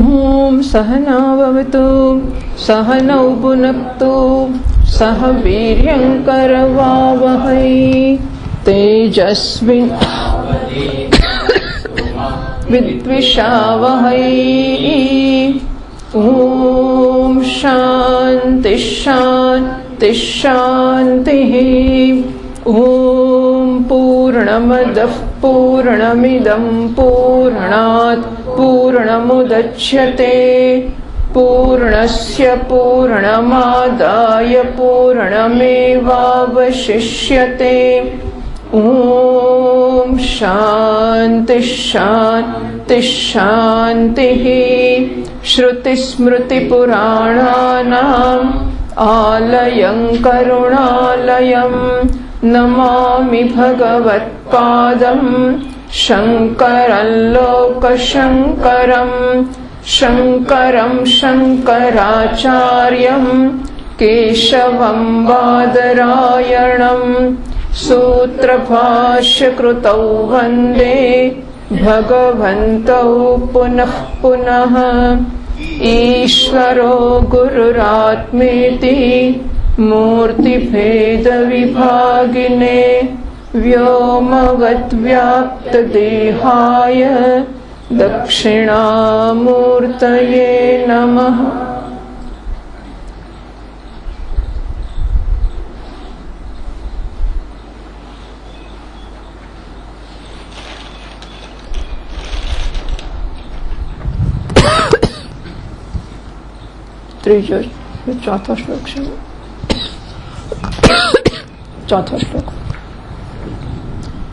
ઓમ સહનાવવતુ સહનૌ ભુનક્તુ સહ વીર્યં કરવાવહૈ તેજસ્વી વિદ્વિષાવહૈ. ઓમ શાંતિ શાંતિ શાંતિ. ઓમ પૂર્ણમદઃ પૂર્ણમિદં પૂર્ણાત પૂર્ણમુદચ્યતે પૂર્ણસ્ય પૂર્ણમાદાય પૂર્ણમેવાવશિષ્યતે. ઓમ શાંતિ શાંતિ શાંતિ. શ્રુતિસ્મૃતિપુરાણાનાં આલયં કરુણાલયં નમામિ ભગવત્પાદં શંકરં લોકશંકરં. શંકરં શંકરાચાર્યં કેશવં બાદરાયણં સૂત્રભાષ્યકૃતૌ વંદે ભગવन्तૌ પુનઃ પુનઃ. ઈશ્વરો ગુરુરાત્મેતિ મૂર્તિભેદવિભાગિને વ્યોમવદ્વ્યાપ્તદેહાય દક્ષિણામૂર્તયે નમઃ. ત્રીજો ચોથો શ્લોક છે. ચોથો શ્લોક.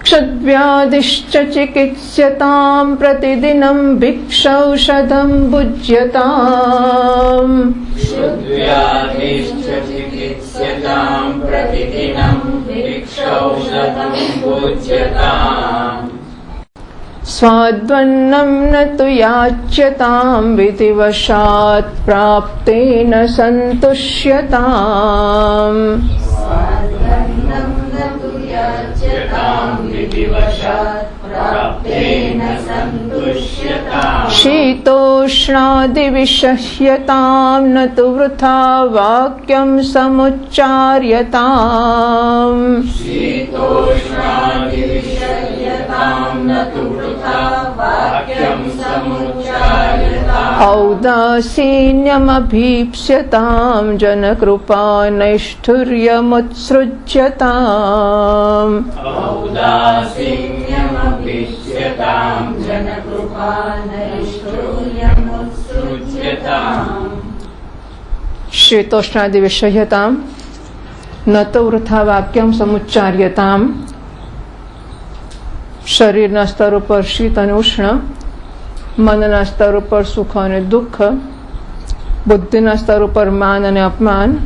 ક્ષદ્વ્યાધિશ્ચ ચિકિત્સ્યતાં પ્રતિદિનં ભિક્ષૌષધં ભુજ્યતામ. ક્ષદ્વ્યાધિશ્ચ ચિકિત્સ્યતાં પ્રતિદિનં ભિક્ષૌષધં ભુજ્યતામ. સ્વાદ્વન્नं ન તુ યાચ્યતાં વિધિવશાत् પ્રાપ્તેન સંતુષ્યતામ. શીતોષ્ણાદિવિષહ્યતાં ન તુ વૃથા વાક્યં સમુચ્ચાર્યતામ. ઔદાસીન્યમભીપ્સ્યતાં જનકૃપા નૈષ્ઠુર્યમુત્સૃજ્યતામ. શીતોષ્ણાદિવિષહ્યતાં ન તો વૃથા વાક્યમ સમુચ્ચાર્યતામ. શરીરના સ્તર ઉપર શીત અને ઉષ્ણ, મનના સ્તર ઉપર સુખ અને દુઃખ, બુદ્ધિના સ્તર ઉપર માન અને અપમાન,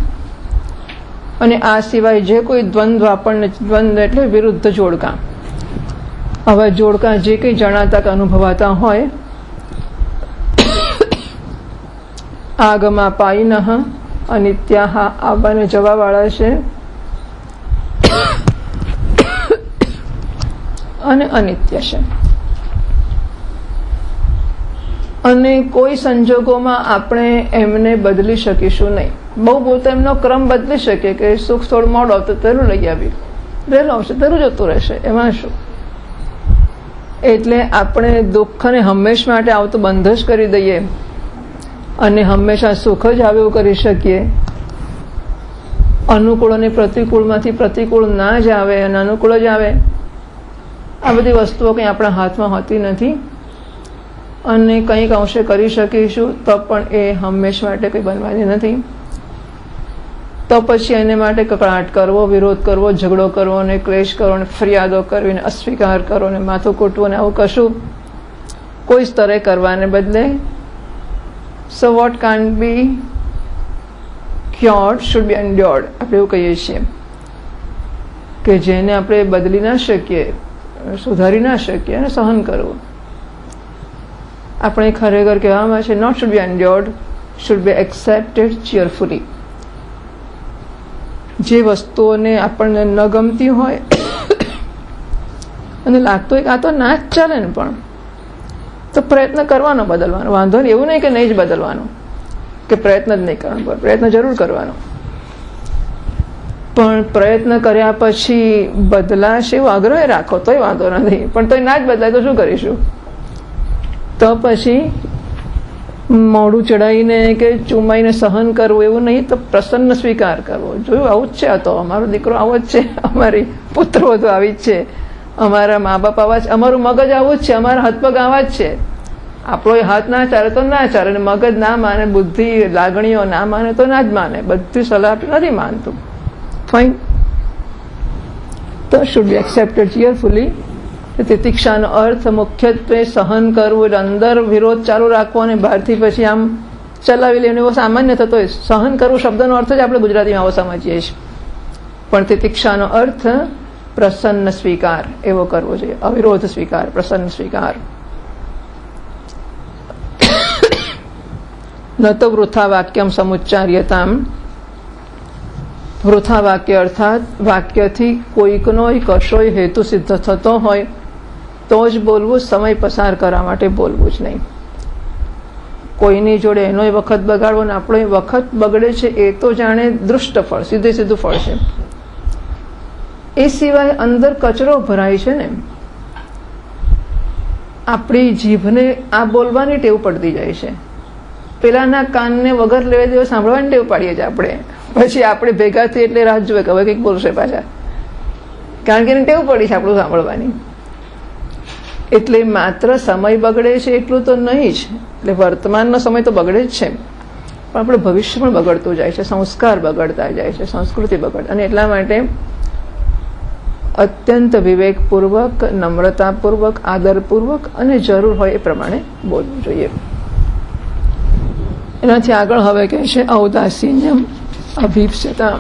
અને આ સિવાય જે કોઈ દ્વંદ્વ આપણને, દ્વંદ્વ એટલે વિરુદ્ધ જોડકા, હવે જોડકા જે કંઈ જણાતા કે અનુભવાતા હોય, આગમા પાયિનઃ અનિત્યાઃ આવવાને જવાવાળા છે અને અનિત્ય છે. અને કોઈ સંજોગોમાં આપણે એમને બદલી શકીશું નહીં. બહુ તો એમનો ક્રમ બદલી શકીએ કે સુખ થોડું મોડું આવતું પેલું લઈ આવ્યું, વહેલું આવશે પેલું જતું રહેશે, એમાં શું. એટલે આપણે દુઃખને હંમેશ માટે આવતું બંધ જ કરી દઈએ અને હંમેશા સુખ જ આવે એવું કરી શકીએ. અનુકૂળ અને પ્રતિકૂળમાંથી પ્રતિકૂળ ના જ આવે અને અનુકૂળ જ આવે. આ બધી વસ્તુઓ કંઈ આપણા હાથમાં હોતી નથી અને કંઈક અંશે કરી શકીશું તો પણ એ હંમેશ માટે કંઈ બનવાની નથી. તો પછી એને માટે કકળાટ કરવો, વિરોધ કરવો, ઝઘડો કરવો અને ક્લેશ કરવો અને ફરિયાદો કરવી અને અસ્વીકાર કરવો અને માથું કૂટવું અને આવું કશું કોઈ સ્તરે કરવાને બદલે so what can't be cured should be endured. આપણે એવું કહીએ છીએ કે જેને આપણે બદલી ના શકીએ, સુધારી ના શકીએ અને સહન કરવું. આપણે ખરેખર કહેવામાં છે not should be endured, should be accepted cheerfully. જે વસ્તુઓને આપણને ન ગમતી હોય અને લાગતું હોય કે આ તો ના જ ચાલે ને, પણ તો પ્રયત્ન કરવાનો બદલવાનો, વાંધો નહીં, એવું નહીં કે નહીં જ બદલવાનો, કે પ્રયત્ન જ નહીં કરવાનો, પ્રયત્ન જરૂર કરવાનો, પણ પ્રયત્ન કર્યા પછી બદલાશે એવો આગ્રહ રાખો તોય વાંધો નથી, પણ તોય ના જ બદલાય તો શું કરીશું? તો પછી મોઢું ચડાવીને કે ચૂમાઈને સહન કરવું એવું નહીં, તો પ્રસન્ન સ્વીકાર કરવો. જોયું, આવું જ છે, આ તો અમારો દીકરો આવો જ છે, અમારી પુત્રવધુ આવી જ છે, અમારા મા બાપ આવા જ, અમારું મગજ આવું જ છે, અમારા હાથ પગ આવા જ છે. આપણો હાથ ના ચાલે તો ના ચાલે, અને મગજ ના માને, બુદ્ધિ લાગણીઓ ના માને તો ના જ માને, બધી સલાહ નથી માનતું. ફાઇન, તો શુડ બી એક્સેપ્ટેડ ચીયરફુલી. તિતિક્ષાનો અર્થ મુખ્યત્વે સહન કરવું, અંદર વિરોધ ચાલુ રાખવો અને બહારથી પછી આમ ચલાવી લેવું, એવો સામાન્ય થતો હોય. સહન કરવું શબ્દનો અર્થ જ આપણે ગુજરાતીમાં આવો સમજીએ છીએ, પણ તિતિક્ષાનો અર્થ પ્રસન્ન સ્વીકાર એવો કરવો જોઈએ, અવિરોધ સ્વીકાર, પ્રસન્ન સ્વીકાર. ન તો વૃથા વાક્યમ સમુચ્ચાર્યતામ. વૃથા વાક્ય અર્થાત વાક્યથી કોઈકનો કશોય હેતુ સિદ્ધ થતો હોય તો જ બોલવું, સમય પસાર કરવા માટે બોલવું જ નહીં. કોઈની જોડે એનોય વખત બગાડવો ને આપણો વખત બગડે છે એ તો જાણે દૃષ્ટ ફળ, સીધું ફળ છે. એ સિવાય અંદર કચરો ભરાય છે ને, આપણી જીભને આ બોલવાની ટેવ પડતી જાય છે. પેલાના કાનને વગર લેવા દેવા સાંભળવાની ટેવ પાડીએ છીએ આપણે, પછી આપણે ભેગા થઈ એટલે રાહ જોવે કે હવે કંઈક બોલશે પાછા, કારણ કે એને ટેવ પડી છે આપણું સાંભળવાની. એટલે માત્ર સમય બગડે છે એટલું તો નહીં જ, એટલે વર્તમાનનો સમય તો બગડે જ છે, પણ આપણું ભવિષ્ય પણ બગડતું જાય છે, સંસ્કાર બગડતા જાય છે, સંસ્કૃતિ બગડ. અને એટલા માટે અત્યંત વિવેકપૂર્વક, નમ્રતાપૂર્વક, આદરપૂર્વક અને જરૂર હોય એ પ્રમાણે બોલવું જોઈએ. એનાથી આગળ હવે કહે છે ઔદાસીન્યમ અભિપ્સતા.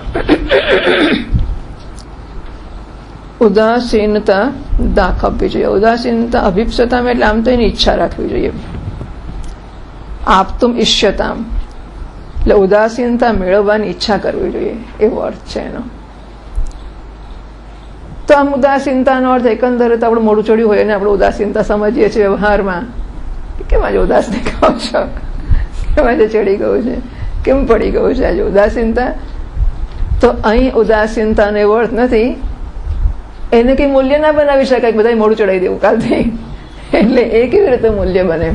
ઉદાસીનતા દાખવવી જોઈએ. ઉદાસીનતા અભિપ્સતામ એટલે આમ તો એની ઈચ્છા રાખવી જોઈએ. આપતુમ ઈષ્યતામ એટલે ઉદાસીનતા મેળવવાની ઈચ્છા કરવી જોઈએ, એવો અર્થ છે એનો. તો આમ ઉદાસીનતાનો અર્થ એકંદરે તો આપણે મોડું ચડ્યું હોય અને આપણે ઉદાસીનતા સમજીએ છીએ વ્યવહારમાં, કેમ આજે ઉદાસ દેખાવ છો, કેમ આજે ચડી ગયું છે, કેમ પડી ગયું છે આજે ઉદાસીનતા. તો અહીં ઉદાસીનતાનો એવો અર્થ નથી, એને કંઈ મૂલ્ય ના બનાવી શકાય, બધા મોડું ચડાવી દેવું કાલથી, એટલે એ કેવી રીતે મૂલ્ય બને?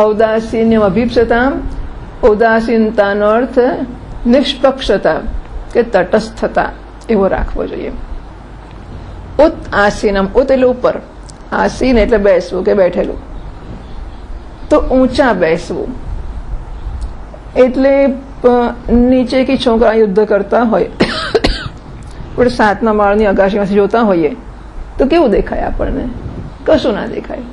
ઔદાસીન્ય અભિપ્સતામ, ઉદાસીનતાનો અર્થ નિષ્પક્ષતા કે તટસ્થતા એવો રાખવો જોઈએ. ઉત આસીનમ, ઉત એટલે ઉપર, આસીન એટલે બેસવું કે બેઠેલું, તો ઊંચા બેસવું એટલે નીચે કે છોકરા યુદ્ધ કરતા હોય પણ 7મા માળની અગાશીમાંથી જોતા હોઈએ તો કેવું દેખાય આપણને? કશું ના દેખાય.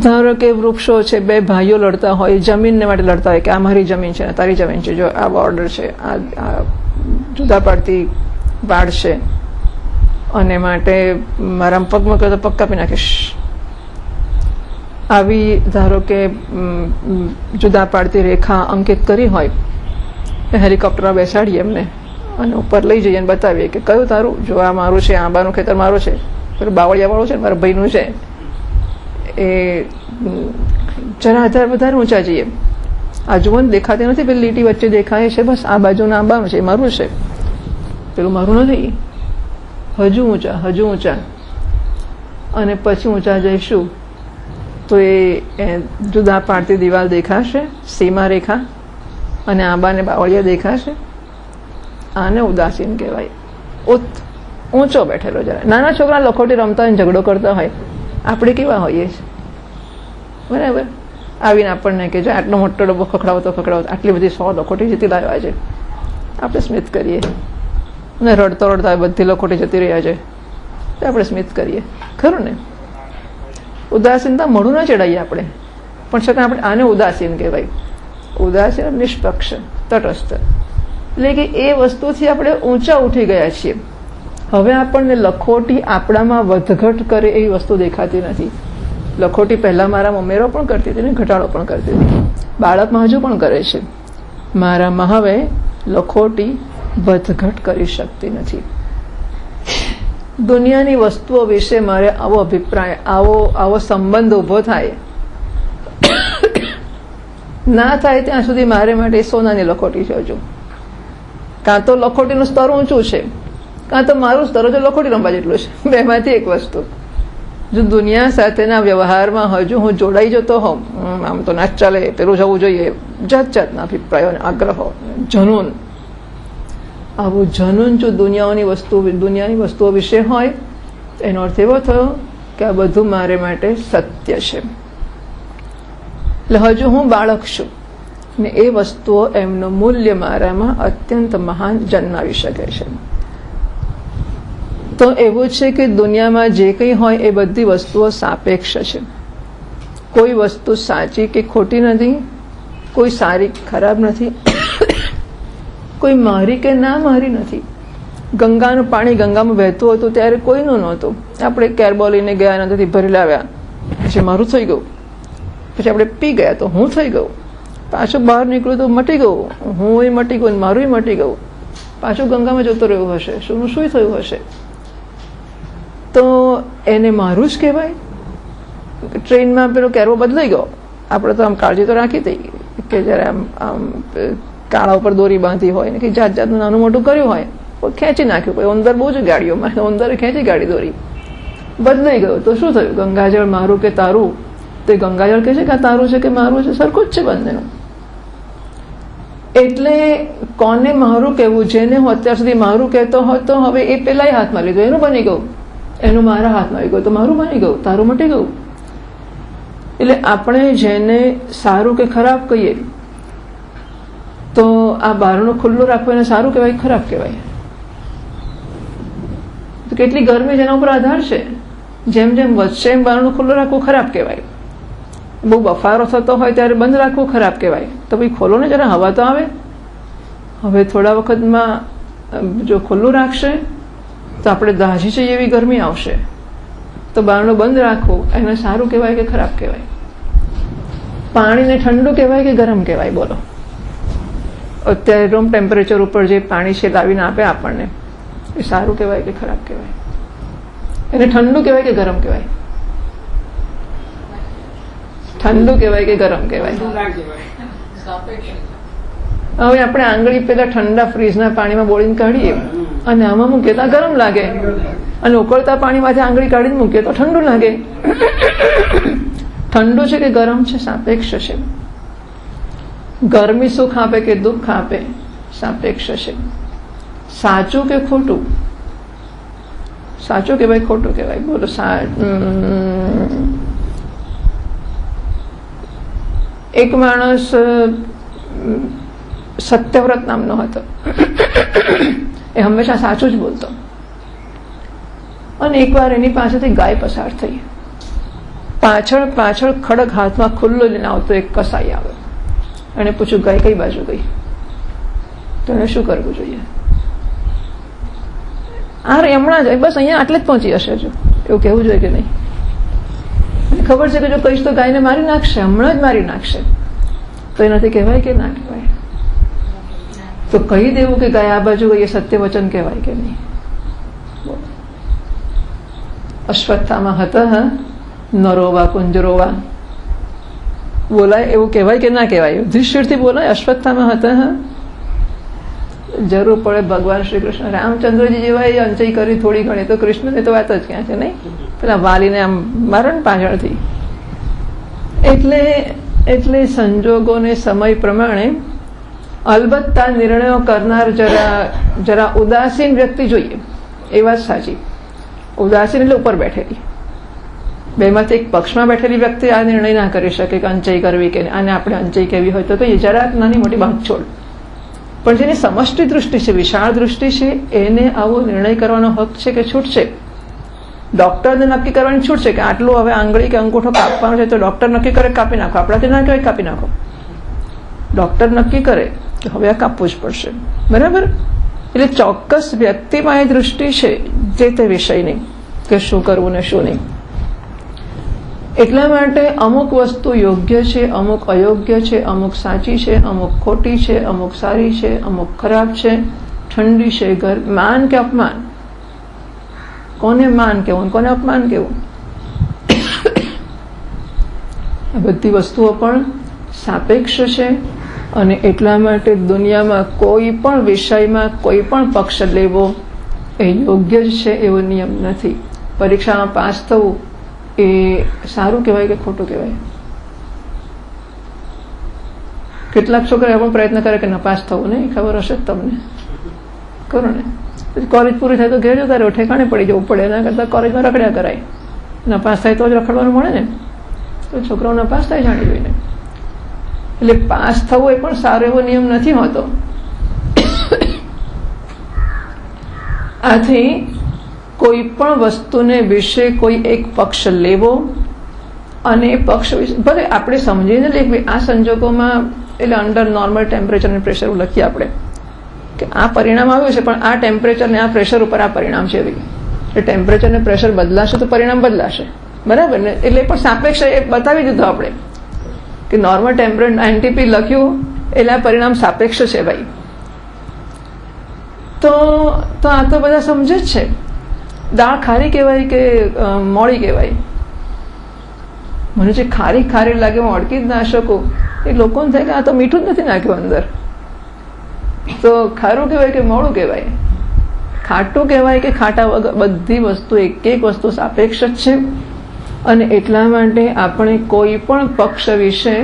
ધારો કે વૃક્ષો છે, બે ભાઈઓ લડતા હોય, જમીનને માટે લડતા હોય કે આ મારી જમીન છે ને તારી જમીન છે, જો આ બોર્ડર છે, આ જુદા પાડતી વાડ છે અને માટે મારા પગમાં કહે તો પગ કાપી નાખીશ. આવી ધારો કે જુદા પાડતી રેખા અંકિત કરી હોય, હેલિકોપ્ટરમાં બેસાડીએ એમને અને ઉપર લઈ જઈએ અને બતાવીએ કે કયું તારું, જો આ મારું છે, આંબાનું ખેતર મારું છે, પેલું બાવળિયાવાળું છે મારા ભાઈનું છે. એ જરા આધાર વધારે ઊંચા જઈએ, આ જુઓ ને દેખાતી નથી, પેલી લીટી વચ્ચે દેખાય છે, બસ આ બાજુના આંબાનું છે, મારું છે, પેલું મારું નથી. હજુ ઊંચા અને પછી ઊંચા જઈશું તો એ જુદા પાડતી દિવાલ દેખાશે, સીમા રેખા, અને આંબાને બાવળિયા દેખાશે. આને ઉદાસીન કહેવાય. ઊંચો બેઠેલો જરા. નાના છોકરા લખોટી રમતા હોય, ઝઘડો કરતા હોય, આપણે કેવા હોઈએ છીએ, બરાબર? આવીને આપણને કે જો આટલો મોટો ડબ્બો ખખડાવતો આટલી બધી 100 લખોટી જતી લાવ્યા છે, આપણે સ્મિત કરીએ. અને રડતો હોય બધી લખોટી જતી રહ્યા છે તો આપણે સ્મિત કરીએ, ખરું ને? ઉદાસીનતા મોઢું ના ચડાવીએ આપણે, પણ છતાં આપણે આને ઉદાસીન કહેવાય. ઉદાસીન નિષ્પક્ષ, તટસ્થ, એટલે કે એ વસ્તુથી આપણે ઊંચા ઉઠી ગયા છીએ. હવે આપણને લખોટી આપણામાં વધઘટ કરે એવી વસ્તુ દેખાતી નથી. લખોટી પહેલાં મારા મમ્મીરો પણ કરતી હતી ને ઘટાડો પણ કરતી હતી, બાળકમાં હજુ પણ કરે છે. મારામાં હવે લખોટી વધઘટ કરી શકતી નથી. દુનિયાની વસ્તુઓ વિશે મારે આવો અભિપ્રાય, આવો સંબંધ ઊભો થાય ના થાય ત્યાં સુધી મારે માટે સોનાની લખોટી છે. હજુ કાં તો લખોટીનું સ્તર ઊંચું છે, કાં તો મારું સ્તર હજુ લખોટી રમવા જેટલું છે. બેમાંથી એક વસ્તુ. જો દુનિયા સાથેના વ્યવહારમાં હજુ હું જોડાઈ જતો હોઉં, આમ તો ના ચાલે, પેલું જવું જોઈએ, જાત જાતના અભિપ્રાયો અને આગ્રહો, જનૂન, આવું જનૂન જો દુનિયાની વસ્તુઓ વિશે હોય, એનો અર્થ એવો થયો કે આ બધું મારે માટે સત્ય છે. એટલે હજુ હું બાળક છું ને એ વસ્તુઓ એમનું મૂલ્ય મારામાં અત્યંત મહાન જન્માવી શકે છે. તો એવું છે કે દુનિયામાં જે કંઈ હોય એ બધી વસ્તુઓ સાપેક્ષ છે. કોઈ વસ્તુ સાચી કે ખોટી નથી, કોઈ સારી ખરાબ નથી, કોઈ મારી કે ના મારી નથી. ગંગાનું પાણી ગંગામાં વહેતું હતું ત્યારે કોઈનું નહોતું. આપણે કેરબોલ લઈને ગયા, નદીથી ભરી લાવ્યા, પછી મારું થઈ ગયું. પછી આપણે પી ગયા તો હું થઈ ગયું. પાછું બહાર નીકળ્યું તો મટી ગયું, હું એ મટી ગયું, મારું મટી ગયું. પાછું ગંગામાં જતું રહ્યું હશે, શું થયું હશે. તો એને મારું જ કહેવાય. ટ્રેનમાં પેલો કેરવો બદલાઈ ગયો, આપણે તો આમ કાળજી તો રાખી હતી કે જયારે આમ કાળા ઉપર દોરી બાંધી હોય ને કે જાત જાતનું નાનું મોટું કર્યું હોય, ખેંચી નાખ્યું. કોઈ અંદર બહુ જ ગાડીઓમાં અંદર ખેંચી ગાડી દોરી, બદલાઈ ગયો તો શું થયું? ગંગાજળ મારું કે તારું? તો એ ગંગાજળ કહે છે કે આ તારું છે કે મારું છે, સરખું જ છે બંનેનું. એટલે કોને મારું કહેવું? જેને હું અત્યાર સુધી મારું કહેતો હતો, હવે એ પેલા હાથમાં લીધું, એનું બની ગયું, એનું મારા હાથમાં આવી ગયું તો મારું બની ગયું, તારું મટી ગયું. એટલે આપણે જેને સારું કે ખરાબ કહીએ, તો આ બારણું ખુલ્લું રાખવું એને સારું કહેવાય, ખરાબ કહેવાય? તો કેટલી ગરમી જેના ઉપર આધાર છે. જેમ જેમ વધશે એમ બારણું ખુલ્લું રાખવું ખરાબ કહેવાય. બહુ બફારો થતો હોય ત્યારે બંધ રાખવું ખરાબ કહેવાય. તો ભાઈ ખોલો ને, જરા હવા તો આવે. હવે થોડા વખતમાં જો ખુલ્લું રાખશે તો આપણે દાઝી જઈએ એવી ગરમી આવશે. તો બારણું બંધ રાખવું એને સારું કહેવાય કે ખરાબ કહેવાય? પાણીને ઠંડુ કહેવાય કે ગરમ કહેવાય? બોલો. અત્યારે રૂમ ટેમ્પરેચર ઉપર જે પાણી છે લાવીને આપે આપણને, એ સારું કહેવાય કે ખરાબ કહેવાય? એને ઠંડુ કહેવાય કે ગરમ કહેવાય? ઠંડુ કહેવાય કે ગરમ કહેવાય? હવે આપણે આંગળી પેલા ઠંડા ફ્રીજના પાણીમાં બોળીને કાઢીએ અને આમાં મૂકીએ તો ગરમ લાગે, અને ઉકળતા પાણીમાંથી આંગળી કાઢીને મૂકીએ તો ઠંડુ લાગે. ઠંડુ છે કે ગરમ છે? સાપેક્ષ છે. ગરમી સુખ આપે કે દુઃખ આપે? સાપેક્ષ છે. સાચું કે ખોટું? સાચું કહેવાય ખોટું કહેવાય? બોલો. એક માણસ સત્યવ્રત નામનો હતો. એ હંમેશા સાચું જ બોલતો. અને એકવાર એની પાસેથી ગાય પસાર થઈ. પાછળ ખડક હાથમાં ખુલ્લો લઈને આવતો એક કસાઈ આવ્યો. અને પૂછ્યું, ગાય કઈ બાજુ ગઈ? તો એને શું કરવું જોઈએ? હમણાં જ બસ અહીંયા આટલે જ પહોંચી હશે, જો એવું કહેવું જોઈએ કે નહીં? ખબર છે કે જો કહીશ તો ગાયને મારી નાખશે, હમણાં જ મારી નાખશે. તો એનાથી કહેવાય કે ના કહેવાય? તો કહી દેવું કે ગાય આ બાજુ ગઈ, એ સત્ય વચન કહેવાય કે નહીં? અશ્વત્થામાં હતા નરોવા કુંજરોવા બોલાય એવું કહેવાય કે ના કહેવાય? યુધિષ્ઠિરથી બોલાય? અશ્વત્થામાં હતા. જરૂર પડે ભગવાન શ્રી કૃષ્ણ રામચંદ્રજી જેવા અંચઈ કરી થોડી ઘણી, તો કૃષ્ણની તો વાત જ ક્યાં છે, નહીં? પેલા વાલીને આમ મારણ પાછળથી. એટલે સંજોગોને સમય પ્રમાણે અલબત્ત નિર્ણયો કરનાર જરા ઉદાસીન વ્યક્તિ જોઈએ. એ વાત સાચી. ઉદાસીન એટલે ઉપર બેઠેલી. બેમાંથી એક પક્ષમાં બેઠેલી વ્યક્તિ આ નિર્ણય ના કરી શકે કે અંચઈ કરવી કે આને આપણે અંચઈ કહેવી હોય તો એ જરાક નાની મોટી વાત છોડ. પણ જેની સમષ્ટિ દૃષ્ટિ છે, વિશાળ દૃષ્ટિ છે, એને આવો નિર્ણય કરવાનો હક છે કે છૂટ છે? ડોક્ટરને નક્કી કરવાની છૂટ છે કે આટલું હવે આંગળી કે અંગૂઠો કાપવાનો છે, તો ડોક્ટર નક્કી કરે કાપી નાખો. આપણાથી ના કહેવાય કાપી નાખો. ડોક્ટર નક્કી કરે કે હવે આ કાપવું જ પડશે. બરાબર? એટલે ચોક્કસ વ્યક્તિમાં એ દૃષ્ટિ છે જે તે વિષયની કે શું કરવું ને શું નહીં. એટલા માટે અમુક વસ્તુ યોગ્ય છે, અમુક અયોગ્ય છે, અમુક સાચી છે, અમુક ખોટી છે, અમુક સારી છે, અમુક ખરાબ છે, ઠંડી છે, માન કે અપમાન, કોને માન કહેવું, કોને અપમાન કહેવું. આ બધી વસ્તુઓ પણ સાપેક્ષ છે અને એટલા માટે દુનિયામાં કોઈ પણ વિષયમાં કોઈ પણ પક્ષ લેવો એ યોગ્ય જ છે એવો નિયમ નથી. પરીક્ષામાં પાસ થવું એ સારું કહેવાય કે ખોટું કહેવાય? કેટલાક છોકરા પણ પ્રયત્ન કરે કે નપાસ થવું, નહીં ખબર હશે જ તમને, કરો ને. પછી કોલેજ પૂરી થાય તો ઘેર જતા રહ્યો, ઠેકાણે પડી જવું પડે. એના કરતાં કોલેજમાં રખડ્યા કરાય. નપાસ થાય તો જ રખડવાનું મળે ને, તો છોકરાઓ નપાસ થાય જાણી જોઈને. એટલે પાસ થવું એ પણ સારો એવો નિયમ નથી હોતો. આથી કોઈ પણ વસ્તુને વિશે કોઈ એક પક્ષ લેવો અને એ પક્ષ વિશે ભલે આપણે સમજીને લઈએ આ સંજોગોમાં, એટલે અંડર નોર્મલ ટેમ્પરેચર અને પ્રેશર લખીએ આપણે કે આ પરિણામ આવ્યું છે, પણ આ ટેમ્પરેચર ને આ પ્રેશર ઉપર આ પરિણામ છે. એટલે ટેમ્પરેચર ને પ્રેશર બદલાશે તો પરિણામ બદલાશે, બરાબર ને? એટલે પણ સાપેક્ષ એ બતાવી દીધું આપણે કે નોર્મલ ટેમ્પરેચર 90p લખ્યું એટલે આ પરિણામ સાપેક્ષ છે ભાઈ. તો આ તો બધા સમજે જ છે. દાળ ખારી કહેવાય કે મોળી કહેવાય? મને જે ખારી ખારી લાગે હું અડકી જ ના શકું. એ લોકોને થાય કે આ તો મીઠું જ નથી નાખ્યું અંદર, તો ખારું કહેવાય કે મોળું કહેવાય, ખાટું કહેવાય કે ખાટા વગર? બધી વસ્તુ એક એક વસ્તુ સાપેક્ષ જ છે. અને એટલા માટે આપણે કોઈ પણ પક્ષ વિશે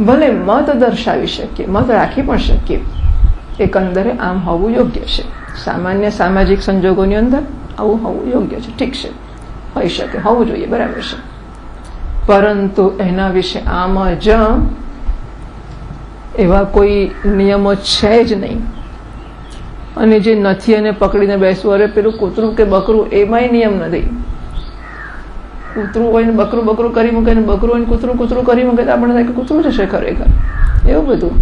ભલે મત દર્શાવી શકીએ, મત રાખી પણ શકીએ, એકંદરે આમ હોવું યોગ્ય છે. સામાન્ય સામાજિક સંજોગોની અંદર આવું હોવું યોગ્ય છે, ઠીક છે, હોઈ શકે, હોવું જોઈએ, બરાબર છે. પરંતુ એના વિશે આમ જ એવા કોઈ નિયમો છે જ નહીં. અને જે નથી એને પકડીને બેસવું, અરે પેલું કૂતરું કે બકરું, એમાંય નિયમ નથી. કૂતરું હોય ને બકરું કરી મૂકે ને બકરું હોય ને કૂતરું કરી મૂકે તો આપણને થાય કે કૂતરું જ છે ખરેખર, એવું બધું.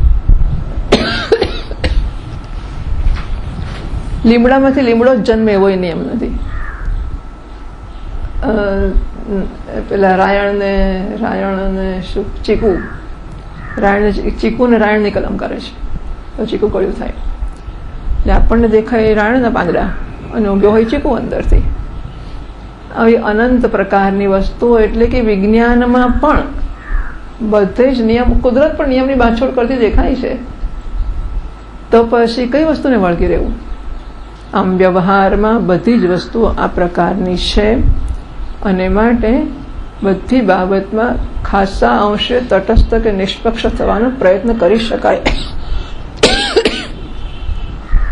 લીમડામાંથી લીમડો જ જન્મે એવો નિયમ નથી. પેલા રાયણ ને શું ચીકુ, ચીકુ ને રાયણની કલમ કરે છે તો ચીકુ કળ્યું થાય. એટલે આપણને દેખાય રાયણના પાંદડા અને ઉગ્યો હોય ચીકુ અંદરથી. આવી અનંત પ્રકારની વસ્તુઓ. એટલે કે વિજ્ઞાનમાં પણ બધે જ નિયમ, કુદરત પણ નિયમની બાંધછોડ કરતી દેખાય છે. તો પછી કઈ વસ્તુને વળગી રહેવું? આમ વ્યવહારમાં બધી જ વસ્તુઓ આ પ્રકારની છે અને માટે બધી બાબતમાં ખાસા અંશે તટસ્થ કે નિષ્પક્ષ થવાનો પ્રયત્ન કરી શકાય.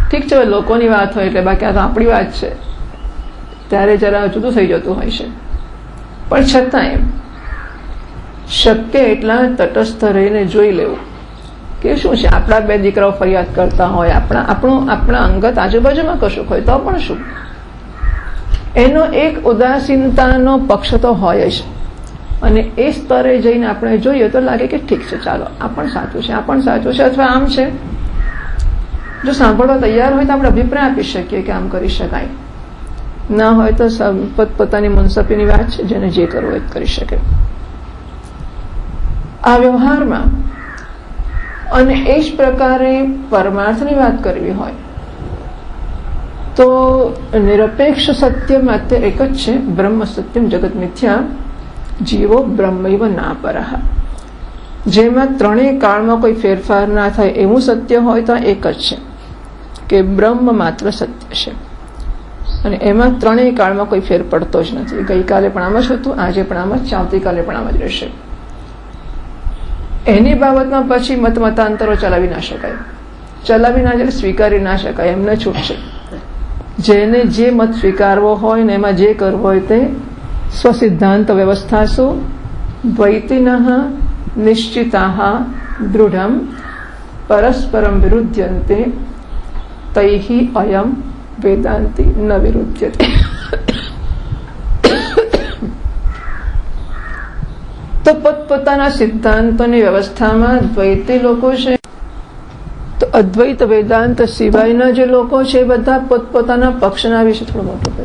ઠીક છે, લોકોની વાત હોય એટલે, બાકી આ તો આપણી વાત છે ત્યારે જરા જુદું થઈ જતું હોય છે. પણ છતાંય શક્ય એટલા તટસ્થ રહીને જોઈ લેવું કે શું છે. આપણા બે દીકરાઓ ફરિયાદ કરતા હોય, આપણા અંગત આજુબાજુમાં કશુંક હોય તો પણ શું, એનો એક ઉદાસીનતાનો પક્ષ તો હોય જ. અને એ સ્તરે જઈને આપણે જોઈએ તો લાગે કે ઠીક છે, ચાલો આ પણ સાચું છે, આ પણ સાચું છે, અથવા આમ છે. જો સાંભળવા તૈયાર હોય તો આપણે અભિપ્રાય આપી શકીએ કે આમ કરી શકાય. ના હોય તો પોતાની મુનસફીની વાત છે, જેને જે કરવું એ કરી શકે. આ વ્યવહારમાં અને એ જ પ્રકારે પરમાર્થની વાત કરવી હોય તો નિરપેક્ષ સત્ય માત્ર એક જ છે, બ્રહ્મ સત્યમ જગત મિથ્યા જીવો બ્રહ્મૈવ ના પરહ. જેમાં ત્રણેય કાળમાં કોઈ ફેરફાર ના થાય એવું સત્ય હોય તો એક જ છે કે બ્રહ્મ માત્ર સત્ય છે. અને એમાં ત્રણેય કાળમાં કોઈ ફેર પડતો જ નથી. ગઈકાલે પણ આમ જ હતું, આજે પણ આમ જ, આવતીકાલે પણ આમ જ રહેશે. એની બાબતમાં પછી મતાંતરો ચલાવી ના શકાય, ચલાવી ના એટલે સ્વીકારી ના શકાય, એમને છૂટ છે. જેને જે મત સ્વીકારવો હોય ને એમાં જે કરવો હોય તે સ્વસિદ્ધાંત વ્યવસ્થાસુ દ્વૈતિનઃ નિશ્ચિતાઃ દૃઢમ પરસ્પરમ વિરુધ્યન્તે તૈહિ અયમ વેદાંતિ ન વિરુધ્યતે. તો પોતપોતાના સિદ્ધાંતોની વ્યવસ્થામાં દ્વૈતી લોકો છે, તો અદ્વૈત વેદાંત સિવાયના જે લોકો છે એ બધા પોતપોતાના પક્ષના વિશે થોડું મોટું કરે,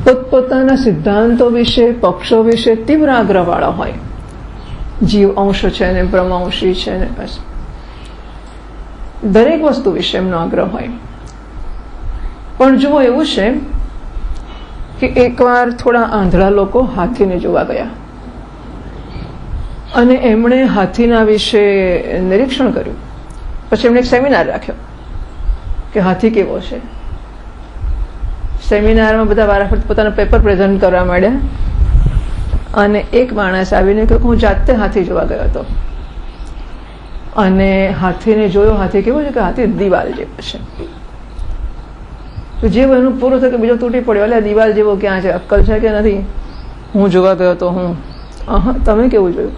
પોતપોતાના સિદ્ધાંતો વિશે, પક્ષો વિશે તીવ્ર આગ્રહવાળા હોય. જીવ અંશ છે ને બ્રહ્મ અંશી છે ને, બસ દરેક વસ્તુ વિશે એમનો આગ્રહ હોય. પણ જુઓ એવું છે કે એકવાર થોડા આંધળા લોકો હાથીને જોવા ગયા અને એમણે હાથીના વિશે નિરીક્ષણ કર્યું. પછી એમણે એક સેમિનાર રાખ્યો કે હાથી કેવો છે. સેમિનારમાં બધા વારાફરતી પોતાના પેપર પ્રેઝન્ટ કરવા માંડ્યા અને એક માણસ આવીને કહ્યું હું જાતે હાથી જોવા ગયો હતો અને હાથીને જોયો. હાથી કેવો છે કે હાથી દિવાલ જેવો છે. તો જેવું એનું પૂરું થયું કે બીજો તૂટી પડ્યો, એટલે દિવાલ જેવો ક્યાં છે, અક્કલ છે કે નથી? હું જોવા ગયો તો હું. તમે કેવું જોયું?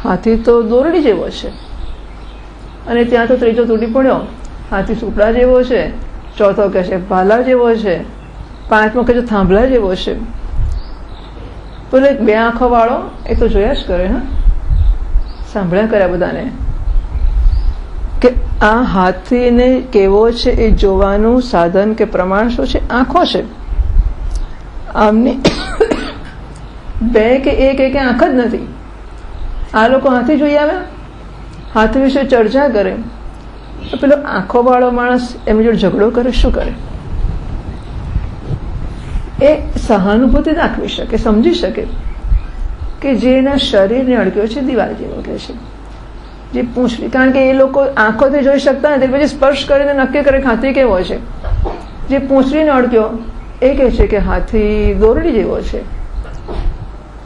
હાથી તો દોરડી જેવો છે. અને ત્યાં તો ત્રીજો તૂટી પડ્યો, હાથી સુપડા જેવો છે. ચોથો કહે છે ભાલા જેવો છે. પાંચમો કહે છે થાંભલા જેવો છે. પેલો એક 2 આંખો વાળો એ તો જોયા જ કરે. સાંભળ્યા કર્યા બધાને કે આ હાથીને કેવો છે એ જોવાનું સાધન કે પ્રમાણ શું છે? આંખો છે. આમની 2 કે 1 કે આંખ જ નથી. આ લોકો હાથી જોઈ આવ્યા, હાથી વિશે ચર્ચા કરે, તો પેલો આંખો વાળો માણસ એમની જોડે ઝઘડો કરે, શું કરે? એ સહાનુભૂતિ દાખવી શકે, સમજી શકે કે જે એના શરીરને અડક્યો છે દિવાલ જેવો કે છે, જે પૂંછડી. કારણ કે એ લોકો આંખોથી જોઈ શકતા નથી, પછી સ્પર્શ કરીને નક્કી કરે કે હાથી કેવો છે. જે પૂંછડીને અડક્યો એ કહે છે કે હાથી દોરડી જેવો છે.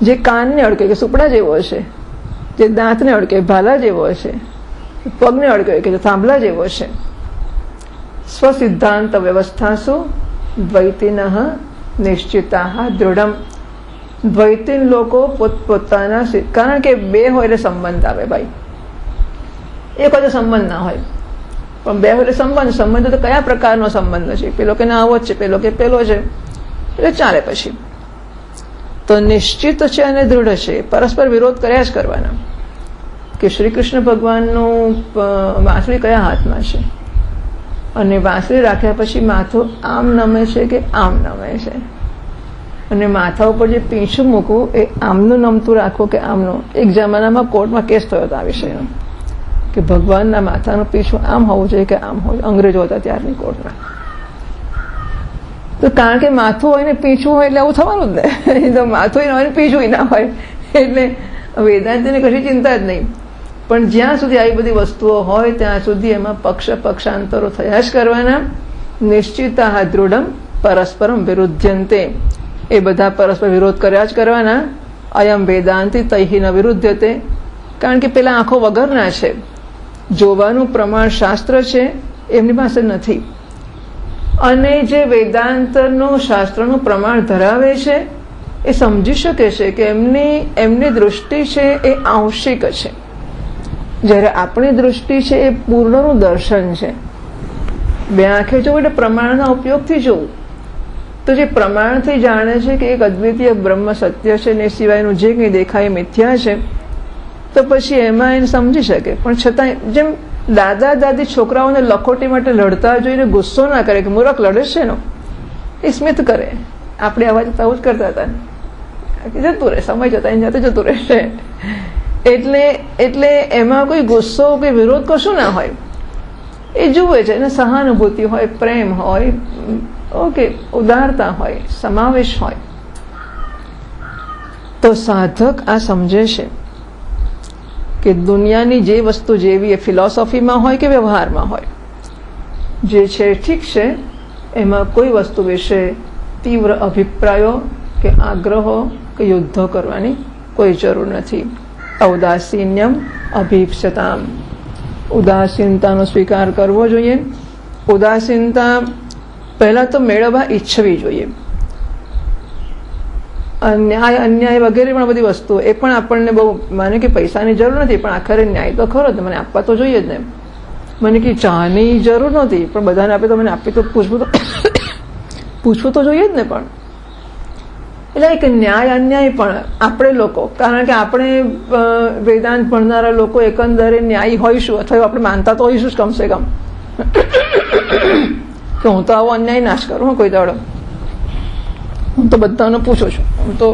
જે કાનને અડકે કે સુપડા જેવો છે. જે દાંતને અડકે ભાલા જેવો છે. પગને અડકે કે થાંભલા જેવો છે. સ્વસિદ્ધાંત વ્યવસ્થાસુ દ્વૈતિનઃ નિશ્ચિતા દૃઢમ. દ્વૈતીન લોકો પોતપોતાના, કારણ કે 2 હોય એટલે સંબંધ આવે ભાઈ. એક હોય તો સંબંધ ના હોય, પણ 2 હોય એટલે સંબંધ. સંબંધ તો કયા પ્રકારનો સંબંધ છે? પેલો કે ના આવો જ છે, પેલો કે પેલો છે, એટલે ચાલે. પછી તો નિશ્ચિત છે અને દૃઢ છે, પરસ્પર વિરોધ કર્યા જ કરવાના. કે શ્રી કૃષ્ણ ભગવાનનું વાંસળી કયા હાથમાં છે અને વાંસળી રાખ્યા પછી માથું આમ નમે છે કે આમ નમે છે, અને માથા ઉપર જે પીંછું મૂકવું એ આમનું નમતું રાખવું કે આમનું. એક જમાનામાં કોર્ટમાં કેસ થયો હતો આ વિષયનો કે ભગવાનના માથાનું પીછું આમ હોવું જોઈએ કે આમ હોવું. અંગ્રેજો હતા ત્યારની કોર્ટમાં. તો કારણ કે માથું હોય ને પીછું હોય એટલે આવું થવાનું જ ને. તો માથું હોય ને પીછું ના હોય એટલે વેદાંતિને કશી ચિંતા જ નહીં. પણ જ્યાં સુધી આવી બધી વસ્તુઓ હોય ત્યાં સુધી એમાં પક્ષાંતરો થયા જ કરવાના. નિશ્ચિતા દૃઢમ પરસ્પરમ વિરુદ્ધ્યંતે. એ બધા પરસ્પર વિરોધ કર્યા જ કરવાના. અયમ વેદાંતિ તૈહિ ન વિરુદ્ધ્યતે. કારણ કે પેલા આંખો વગરના છે, જોવાનું પ્રમાણ શાસ્ત્ર છે એમની પાસે નથી. અને જે વેદાંતનું શાસ્ત્રનું પ્રમાણ ધરાવે છે એ સમજી શકે છે કે એમની દૃષ્ટિ છે એ આંશિક છે, જ્યારે આપણી દૃષ્ટિ છે એ પૂર્ણનું દર્શન છે. 2 આંખે જોવું એટલે પ્રમાણના ઉપયોગથી જોવું. તો જે પ્રમાણથી જાણે છે કે એક અદ્વિતીય બ્રહ્મ સત્ય છે ને એ સિવાયનું જે કંઈ દેખાય મિથ્યા છે, તો પછી એમાં એને સમજી શકે. પણ છતાં જેમ દાદા દાદી છોકરાઓને લખોટી માટે લડતા જોઈને ગુસ્સો ના કરે કે મૂરખ લડે છે નો, એ સ્મિત કરે. આપણે અવાજ આવું જ કરતા હતા, જતું રહે, સમય જતા એની જાતે જતું રહેશે. એટલે એમાં કોઈ ગુસ્સો કે વિરોધ કશું ના હોય. એ જુએ છે એને સહાનુભૂતિ હોય, પ્રેમ હોય, ઓકે, ઉદારતા હોય, સમાવેશ હોય. તો સાધક આ સમજે છે કે દુનિયાની જે વસ્તુ જેવી એ ફિલોસોફીમાં હોય કે વ્યવહારમાં હોય, જે છે ઠીક છે, એમાં કોઈ વસ્તુ વિશે તીવ્ર અભિપ્રાયો કે આગ્રહો કે યુદ્ધો કરવાની કોઈ જરૂર નથી. ઔદાસીન્યમ અભીપ્સતામ. ઉદાસીનતાનો સ્વીકાર કરવો જોઈએ. ઉદાસીનતા પહેલાં તો મેળવવા ઈચ્છવી જોઈએ. અન્યાય વગેરે પણ બધી વસ્તુઓ એ પણ આપણને બહુ માને કે પૈસાની જરૂર નથી, પણ આખરે ન્યાય તો ખરો જ, મને આપવા તો જોઈએ જ ને. મને કે ચાની જરૂર નહોતી, પણ બધાને આપે તો મને આપી તો પૂછવું તો જોઈએ જ ને. પણ એટલે એક ન્યાય અન્યાય પણ આપણે લોકો, કારણ કે આપણે વેદાંત ભણનારા લોકો એકંદરે ન્યાયી હોઈશું, અથવા આપણે માનતા તો હોઈશું જ કમસે કમ કે હું તો આવો અન્યાય નાશ કરું કોઈ દાડો, હું તો બધાને પૂછું છું. હું તો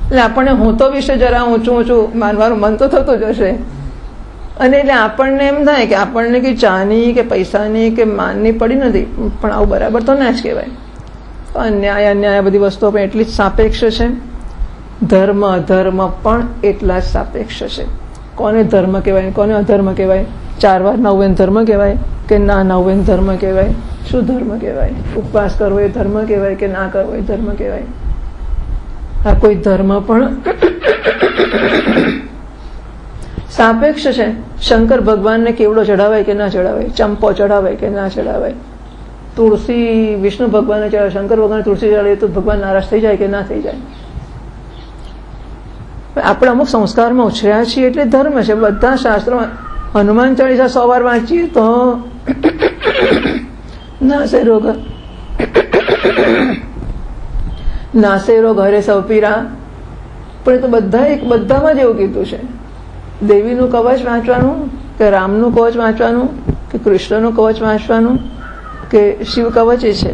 એટલે આપણને હું તો વિશે જરા ઊંચું માનવાનું મન તો થતું જ હશે. અને એટલે આપણને એમ થાય કે આપણને કે ચાની કે પૈસાની કે માનની પડી નથી, પણ આવું બરાબર તો ના જ કહેવાય. અન્યાય અન્યાય બધી વસ્તુઓ પણ એટલી જ સાપેક્ષ છે. ધર્મ અધર્મ પણ એટલા જ સાપેક્ષ છે. કોને ધર્મ કહેવાય, કોને અધર્મ કહેવાય? 4 વાર નવ એને ધર્મ કહેવાય કે ના નવ એને ધર્મ કહેવાય? શું ધર્મ કહેવાય? ઉપવાસ કરવો એ ધર્મ કહેવાય કે ના કરવો એ ધર્મ કહેવાય? આ કોઈ ધર્મ પણ સાપેક્ષ છે. શંકર ભગવાનને કેવડો ચઢાવાય કે ના ચઢાવાય? ચંપો ચઢાવાય કે ના ચઢાવાય? તુલસી વિષ્ણુ ભગવાનને ચઢાવે, શંકર ભગવાન તુલસી ચઢાવે તો ભગવાન નારાજ થઈ જાય કે ના થઈ જાય? આપણે અમુક સંસ્કારમાં ઉછર્યા છીએ એટલે ધર્મ છે. બધા શાસ્ત્રોમાં હનુમાન ચાલીસા 100 વાર વાંચીએ તો નાસે રોગ હરે સૌ પીરા, પણ એ તો બધામાં જ એવું કીધું છે. દેવીનું કવચ વાંચવાનું કે રામનું કવચ વાંચવાનું કે કૃષ્ણનું કવચ વાંચવાનું કે શિવ કવચ છે?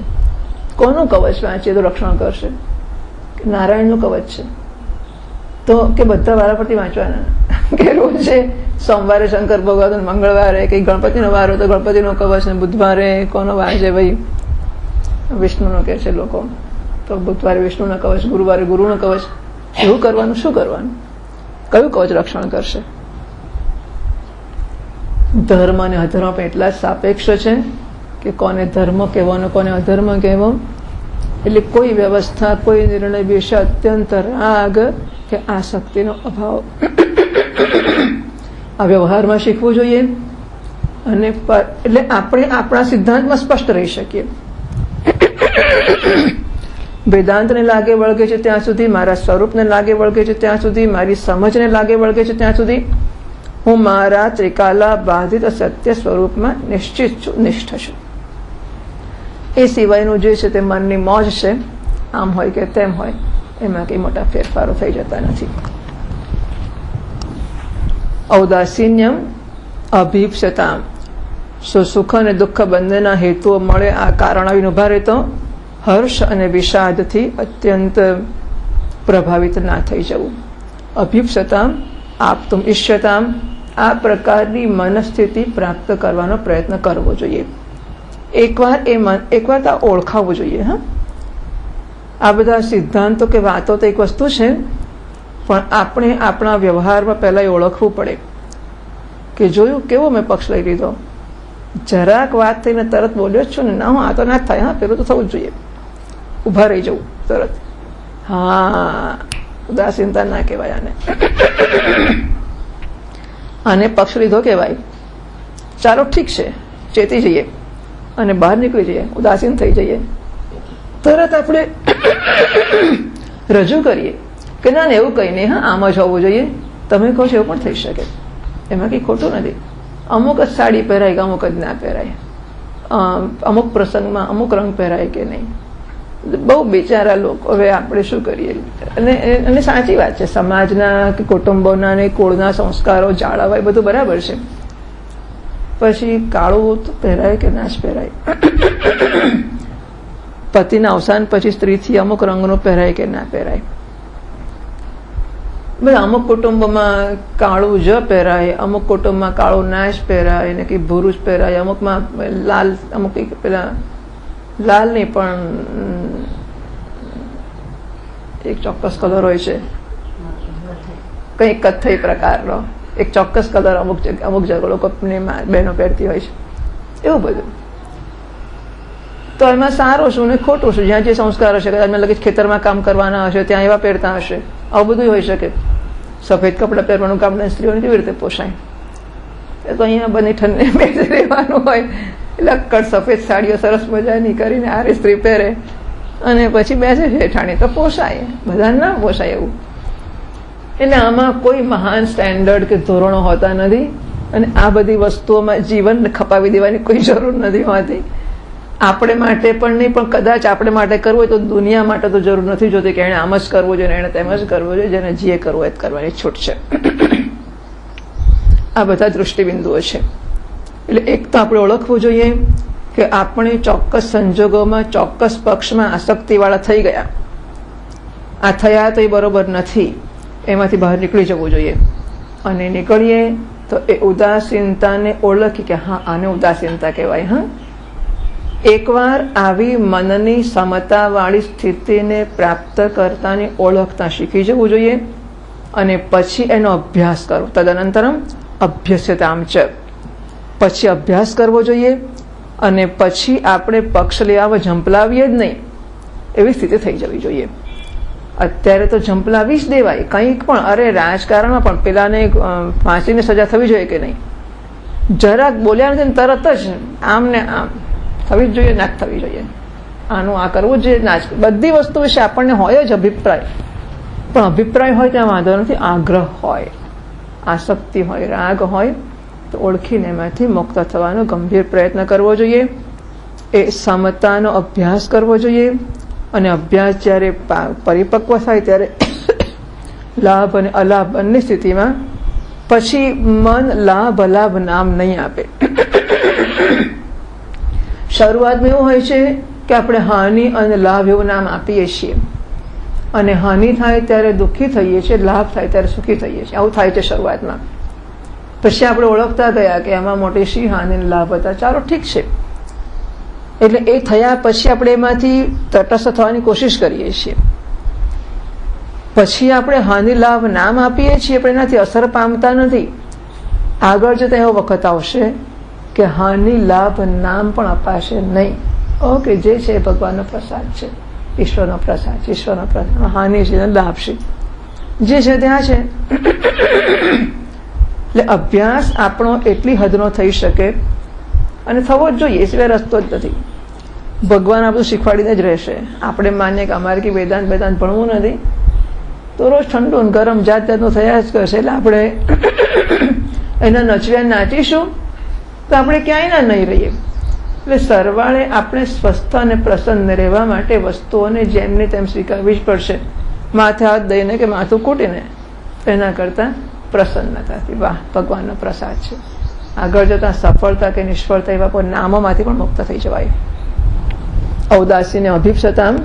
કોનું કવચ વાંચીએ તો રક્ષણ કરશે? નારાયણનું કવચ છે તો કે બધા વારા પરથી વાંચવાના કે રોજે સોમવારે શંકર ભગવાન, મંગળવારે કે ગણપતિનો વાર હોય તો ગણપતિનો કવચ, ને બુધવારે કોનો વાર છે ભાઈ? વિષ્ણુનો કહે છે લોકો, તો બુધવારે વિષ્ણુનો કવચ, ગુરુવારે ગુરુનો કવચ. એવું કરવાનું? શું કરવાનું? કયું કવચ રક્ષણ કરશે? ધર્મ અને અધર્મ પણ એટલા જ સાપેક્ષ છે કે કોને ધર્મ કહેવો અને કોને અધર્મ કહેવો. એટલે કોઈ વ્યવસ્થા, કોઈ નિર્ણય વિશે અત્યંત રાગ કે આસક્તિનો અભાવ આ વ્યવહારમાં શીખવું જોઈએ. અને એટલે આપણે આપણા સિદ્ધાંતમાં સ્પષ્ટ રહી શકીએ. વેદાંતને લાગે વળગે છે ત્યાં સુધી, મારા સ્વરૂપને લાગે વળગે છે ત્યાં સુધી, મારી સમજને લાગે વળગે છે ત્યાં સુધી હું મારા ત્રિકાલા બાધિત સત્ય સ્વરૂપમાં નિશ્ચિત છું, નિષ્ઠ છું. એ સિવાયનું જે છે તે મનની મોજ છે, આમ હોય કે તેમ હોય, એમાં કંઈ મોટા ફેરફારો થઈ જતા નથી. ઔદાસીન્યમ અભીપ્સતામ, સુખ અને દુઃખ બંનેના હેતુઓ મળે આ કારણ આવીને ઉભા રહેતો હર્ષ અને વિષાદથી અત્યંત પ્રભાવિત ના થઈ જવું. અભીપ્સતામ આપતુમ ઇષ્યતામ, આ પ્રકારની મનસ્થિતિ પ્રાપ્ત કરવાનો પ્રયત્ન કરવો જોઈએ. એકવાર તો ઓળખાવવું જોઈએ. હા, આ બધા સિદ્ધાંતો કે વાતો તો એક વસ્તુ છે, પણ આપણે આપણા વ્યવહારમાં પહેલાં એ ઓળખવું પડે કે જોયું કેવો મેં પક્ષ લઈ લીધો. જરાક વાત થઈને તરત બોલ્યો જ છું ને, ના હું આ તો ના જ થાય, હા પેલું તો થવું જ જોઈએ, ઊભા રહી જવું તરત. હા, ઉદાસીનતા ના કહેવાય આને. આને પક્ષ લીધો કહેવાય. ચાલો ઠીક છે, ચેતી જઈએ અને બહાર નીકળી જઈએ, ઉદાસીન થઈ જઈએ, તરત આપણે રજૂ કરીએ કે ના એવું કંઈ નહીં, હા આમ જ હોવું જોઈએ. તમે કહો છો એવું પણ થઈ શકે, એમાં કંઈ ખોટું નથી. અમુક જ સાડી પહેરાય કે અમુક જ ના પહેરાય, અમુક પ્રસંગમાં અમુક રંગ પહેરાય કે નહીં. બહુ બિચારા લોકો, હવે આપણે શું કરીએ. અને સાચી વાત છે, સમાજના કે કુટુંબોના ને કુળના સંસ્કારો જાળવવા એ બધું બરાબર છે. પછી કાળું પહેરાય કે ના જ પહેરાય. પતિના અવસાન પછી સ્ત્રીથી અમુક રંગનું પહેરાય કે ના પહેરાય. બધા અમુક કુટુંબમાં કાળું જ પહેરાય, અમુક કુટુંબમાં કાળું ના જ પહેરાય ને કે ભૂરું જ પહેરાય, અમુકમાં લાલ, અમુક પેલા લાલ નહીં પણ એક ચોક્કસ કલર હોય છે, કંઈક કથ્થઈ પ્રકારનો એક ચોક્કસ કલર અમુક લોકોની બહેનો પહેરતી હોય છે. એવું બધું તો એમાં સારું શું ને ખોટું શું? જ્યાં જે સંસ્કાર હશે, કદાચ મેં લગી ખેતરમાં કામ કરવાના હશે ત્યાં એવા પહેરતા હશે, આવું બધું હોઈ શકે. સફેદ કપડાં પહેરવાનું કામ સ્ત્રીઓને કેવી રીતે પોસાય? એ તો અહીંયા બની ઠંડે બેસી રહેવાનું હોય એટલે અક્કડ સફેદ સાડીઓ સરસ મજાની કરીને આરે સ્ત્રી પહેરે અને પછી બેસે છે ઠાણી, તો પોસાય. બધાને ના પોસાય એવું. એટલે આમાં કોઈ મહાન સ્ટેન્ડર્ડ કે ધોરણો હોતા નથી અને આ બધી વસ્તુઓમાં જીવન ખપાવી દેવાની કોઈ જરૂર નથી હોતી. આપણે માટે પણ નહીં, પણ કદાચ આપણે માટે કરવું હોય તો દુનિયા માટે તો જરૂર નથી જોતી કે એણે આમ જ કરવું જોઈએ, એણે તેમ જ કરવું જોઈએ. જેને જે કરવું હોય કરવાની છૂટ છે. આ બધા દૃષ્ટિબિંદુઓ છે. એટલે એક તો આપણે ઓળખવું જોઈએ કે આપણે ચોક્કસ સંજોગોમાં ચોક્કસ પક્ષમાં આસક્તિવાળા થઈ ગયા. આ થયા તો એ બરોબર નથી, એમાંથી બહાર નીકળી જવું જોઈએ. અને નીકળીએ તો એ ઉદાસીનતાને ઓળખી કે હા આને ઉદાસીનતા કહેવાય. હા, એકવાર આવી મનની સમતાવાળી સ્થિતિને પ્રાપ્ત કરતાની ઓળખતા શીખી જવું જોઈએ અને પછી એનો અભ્યાસ કરવો. તદનંતરમ અભ્યસ્યતામ ચ, પછી અભ્યાસ કરવો જોઈએ અને પછી આપણે પક્ષ લેવા ઝંપલાવીએ જ નહીં એવી સ્થિતિ થઈ જવી જોઈએ. અત્યારે તો ઝંપલાવી જ દેવાય કંઈક પણ. અરે રાજકારણમાં પણ પેલાને ફાંસીની સજા થવી જોઈએ કે નહીં? જરાક બોલ્યા નથી તરત જ આમ ને આમ થવી જ જોઈએ, ના થવી જોઈએ, આનું આ કરવું જોઈએ, ના જ. બધી વસ્તુ વિશે આપણને હોય જ અભિપ્રાય, પણ અભિપ્રાય હોય ત્યાં વાંધો નથી. આગ્રહ હોય, આસક્તિ હોય, રાગ હોય તો ઓળખીને એમાંથી મુક્ત થવાનો ગંભીર પ્રયત્ન કરવો જોઈએ. એ સમતાનો અભ્યાસ કરવો જોઈએ અને અભ્યાસ જ્યારે પરિપક્વ થાય ત્યારે લાભ અને અલાભ બંને સ્થિતિમાં પછી મન લાભ અલાભ નામ નહીં આપે. શરૂઆતમાં એવું હોય છે કે આપણે હાનિ અને લાભ એવું નામ આપીએ છીએ અને હાનિ થાય ત્યારે દુઃખી થઈએ છીએ, લાભ થાય ત્યારે સુખી થઈએ છીએ. આવું થાય છે શરૂઆતમાં. પછી આપણે ઓળખતા ગયા કે આમાં મોટી શી હાનિ અને લાભ હતા. ચાલો ઠીક છે. એટલે એ થયા પછી આપણે એમાંથી તટસ્થ થવાની કોશિશ કરીએ છીએ. પછી આપણે હાનિ લાભ નામ આપીએ છીએ પણ એનાથી અસર પામતા નથી. આગળ જતા એવો વખત આવશે કે હાનિ લાભ નામ પણ અપાશે નહીં. ઓકે, જે છે એ ભગવાનનો પ્રસાદ છે, ઈશ્વરનો પ્રસાદ છે, ઈશ્વરનો પ્રસાદ. હાનિ છે, લાભ છે, જે છે ત્યાં છે. એટલે અભ્યાસ આપણો એટલી હદનો થઈ શકે અને થવો જ જોઈએ, એ સિવાય રસ્તો જ નથી. ભગવાન આ બધું શીખવાડીને જ રહેશે. આપણે માનીએ કે અમારે કે વેદાંત ભણવું નથી તો રોજ ઠંડુ ને ગરમ જાત જાતનું થયા જ કરશે. એટલે આપણે એના નચવ્યા નાચીશું તો આપણે ક્યાંય નહીં રહીએ. એટલે સરવાળે આપણે સ્વસ્થ અને પ્રસન્ન રહેવા માટે વસ્તુઓને જેમને તેમ સ્વીકારવી જ પડશે. માથે હાથ દઈને કે માથું કૂટીને એના કરતાં પ્રસન્નતાથી, વાહ ભગવાનનો પ્રસાદ છે. આગળ જતાં સફળતા કે નિષ્ફળતા એવા કોઈ નામોમાંથી પણ મુક્ત થઈ જવાય. ઔદાસીને અભિપ્સતામ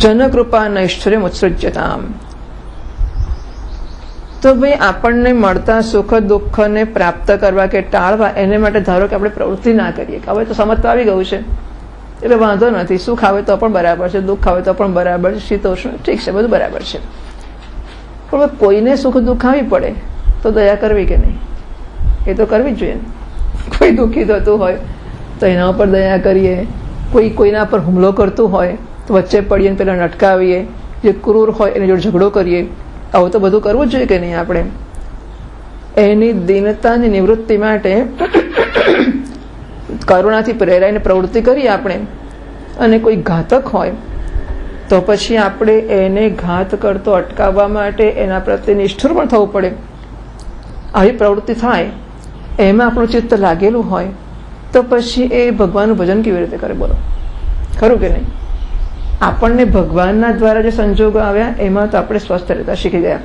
જનકૃપા નૈશ્વર્ય ઉત્સૃજ્યતામ. તો ભાઈ આપણને મળતા સુખ દુઃખને પ્રાપ્ત કરવા કે ટાળવા એને માટે ધારો કે આપણે પ્રવૃત્તિ ના કરીએ કે હવે તો સમજતા આવી ગયું છે એટલે વાંધો નથી, સુખ આવે તો પણ બરાબર છે, દુઃખ આવે તો પણ બરાબર છે, શીતોષ્ણ ઠીક છે, બધું બરાબર છે. પણ કોઈને સુખ દુઃખ આવી પડે તો દયા કરવી કે નહીં? એ તો કરવી જ જોઈએ. કોઈ દુઃખી થતું હોય તો એના ઉપર દયા કરીએ. કોઈના પર હુમલો કરતું હોય તો વચ્ચે પડીએ પેલા અટકાવીએ. જે ક્રૂર હોય એની જોડે ઝઘડો કરીએ. આવું તો બધું કરવું જ જોઈએ કે નહીં? આપણે એની દીનતાની નિવૃત્તિ માટે કરુણાથી પ્રેરાઈને પ્રવૃત્તિ કરીએ આપણે. અને કોઈ ઘાતક હોય તો પછી આપણે એને ઘાત કરતો અટકાવવા માટે એના પ્રત્યે નિષ્ઠુર પણ થવું પડે. આવી પ્રવૃત્તિ થાય એમાં આપણું ચિત્ત લાગેલું હોય તો પછી એ ભગવાનનું ભજન કેવી રીતે કરે? બોલો, ખરું કે નહીં? આપણને ભગવાનના દ્વારા જે સંજોગો આવ્યા એમાં તો આપણે સ્વસ્થ રહેતા શીખી ગયા.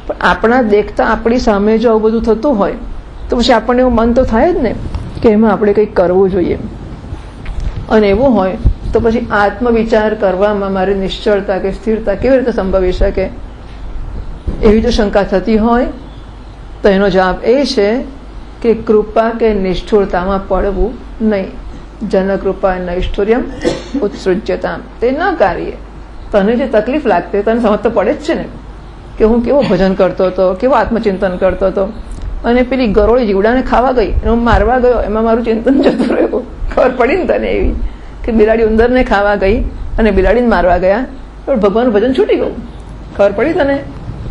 પણ આપણા દેખતા આપણી સામે જો આવું બધું થતું હોય તો પછી આપણને એવું મન તો થાય જ ને કે એમાં આપણે કંઈક કરવું જોઈએ. અને એવું હોય તો પછી આત્મવિચાર કરવામાં મારી નિશ્ચળતા કે સ્થિરતા કેવી રીતે સંભવી શકે? એવી જો શંકા થતી હોય તો એનો જવાબ એ છે કે કૃપા કે નિષ્ઠુરતામાં પડવું નહીં. જનકૃપા નૈષ્ઠુર્યમ ઉત્સૃજ્યતામ. તે ન કાર્ય તને જે તકલીફ લાગતી તને સમજ તો પડે જ છે ને કે હું કેવો ભજન કરતો હતો, કેવો આત્મચિંતન કરતો હતો, અને પેલી ગરોળી જીવડાને ખાવા ગઈ અને હું મારવા ગયો, એમાં મારું ચિંતન જતું રહ્યું. ખબર પડી ને તને એવી કે બિલાડી ઉંદરને ખાવા ગઈ અને બિલાડીને મારવા ગયા પણ ભગવાનનું ભજન છૂટી ગયું? ખબર પડી તને?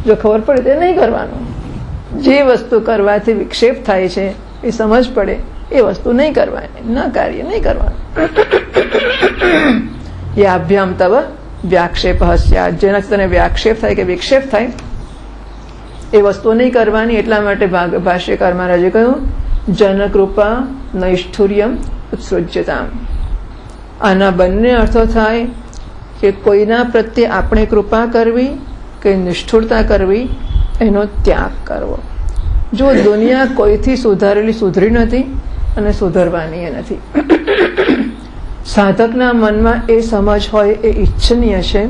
જો ખબર પડી તો નહીં કરવાનું. જે વસ્તુ કરવાથી વિક્ષેપ થાય છે એ સમજ પડે એ વસ્તુ નહીં કરવાની, ન કાર્ય નહીં કરવાનું. યાભ્યામ તવ વ્યાક્ષેપ હસ્યા. જેનાથી તને વ્યાક્ષેપ થાય કે વિક્ષેપ થાય એ વસ્તુ નહીં કરવાની. એટલા માટે ભાષ્યકાર મહારાજે કહ્યું જનકૃપા નૈષ્ઠુર્યમ ઉત્સૃજ્યતામ. આના બંને અર્થો થાય કે કોઈના પ્રત્યે આપણે કૃપા કરવી કે નિષ્ઠુરતા કરવી, એનો ત્યાગ કરવો. જો દુનિયા કોઈથી સુધરી નથી અને સુધરવાની એ નથી. સાધકના મનમાં એ સમજ હોય એ ઈચ્છનીય છે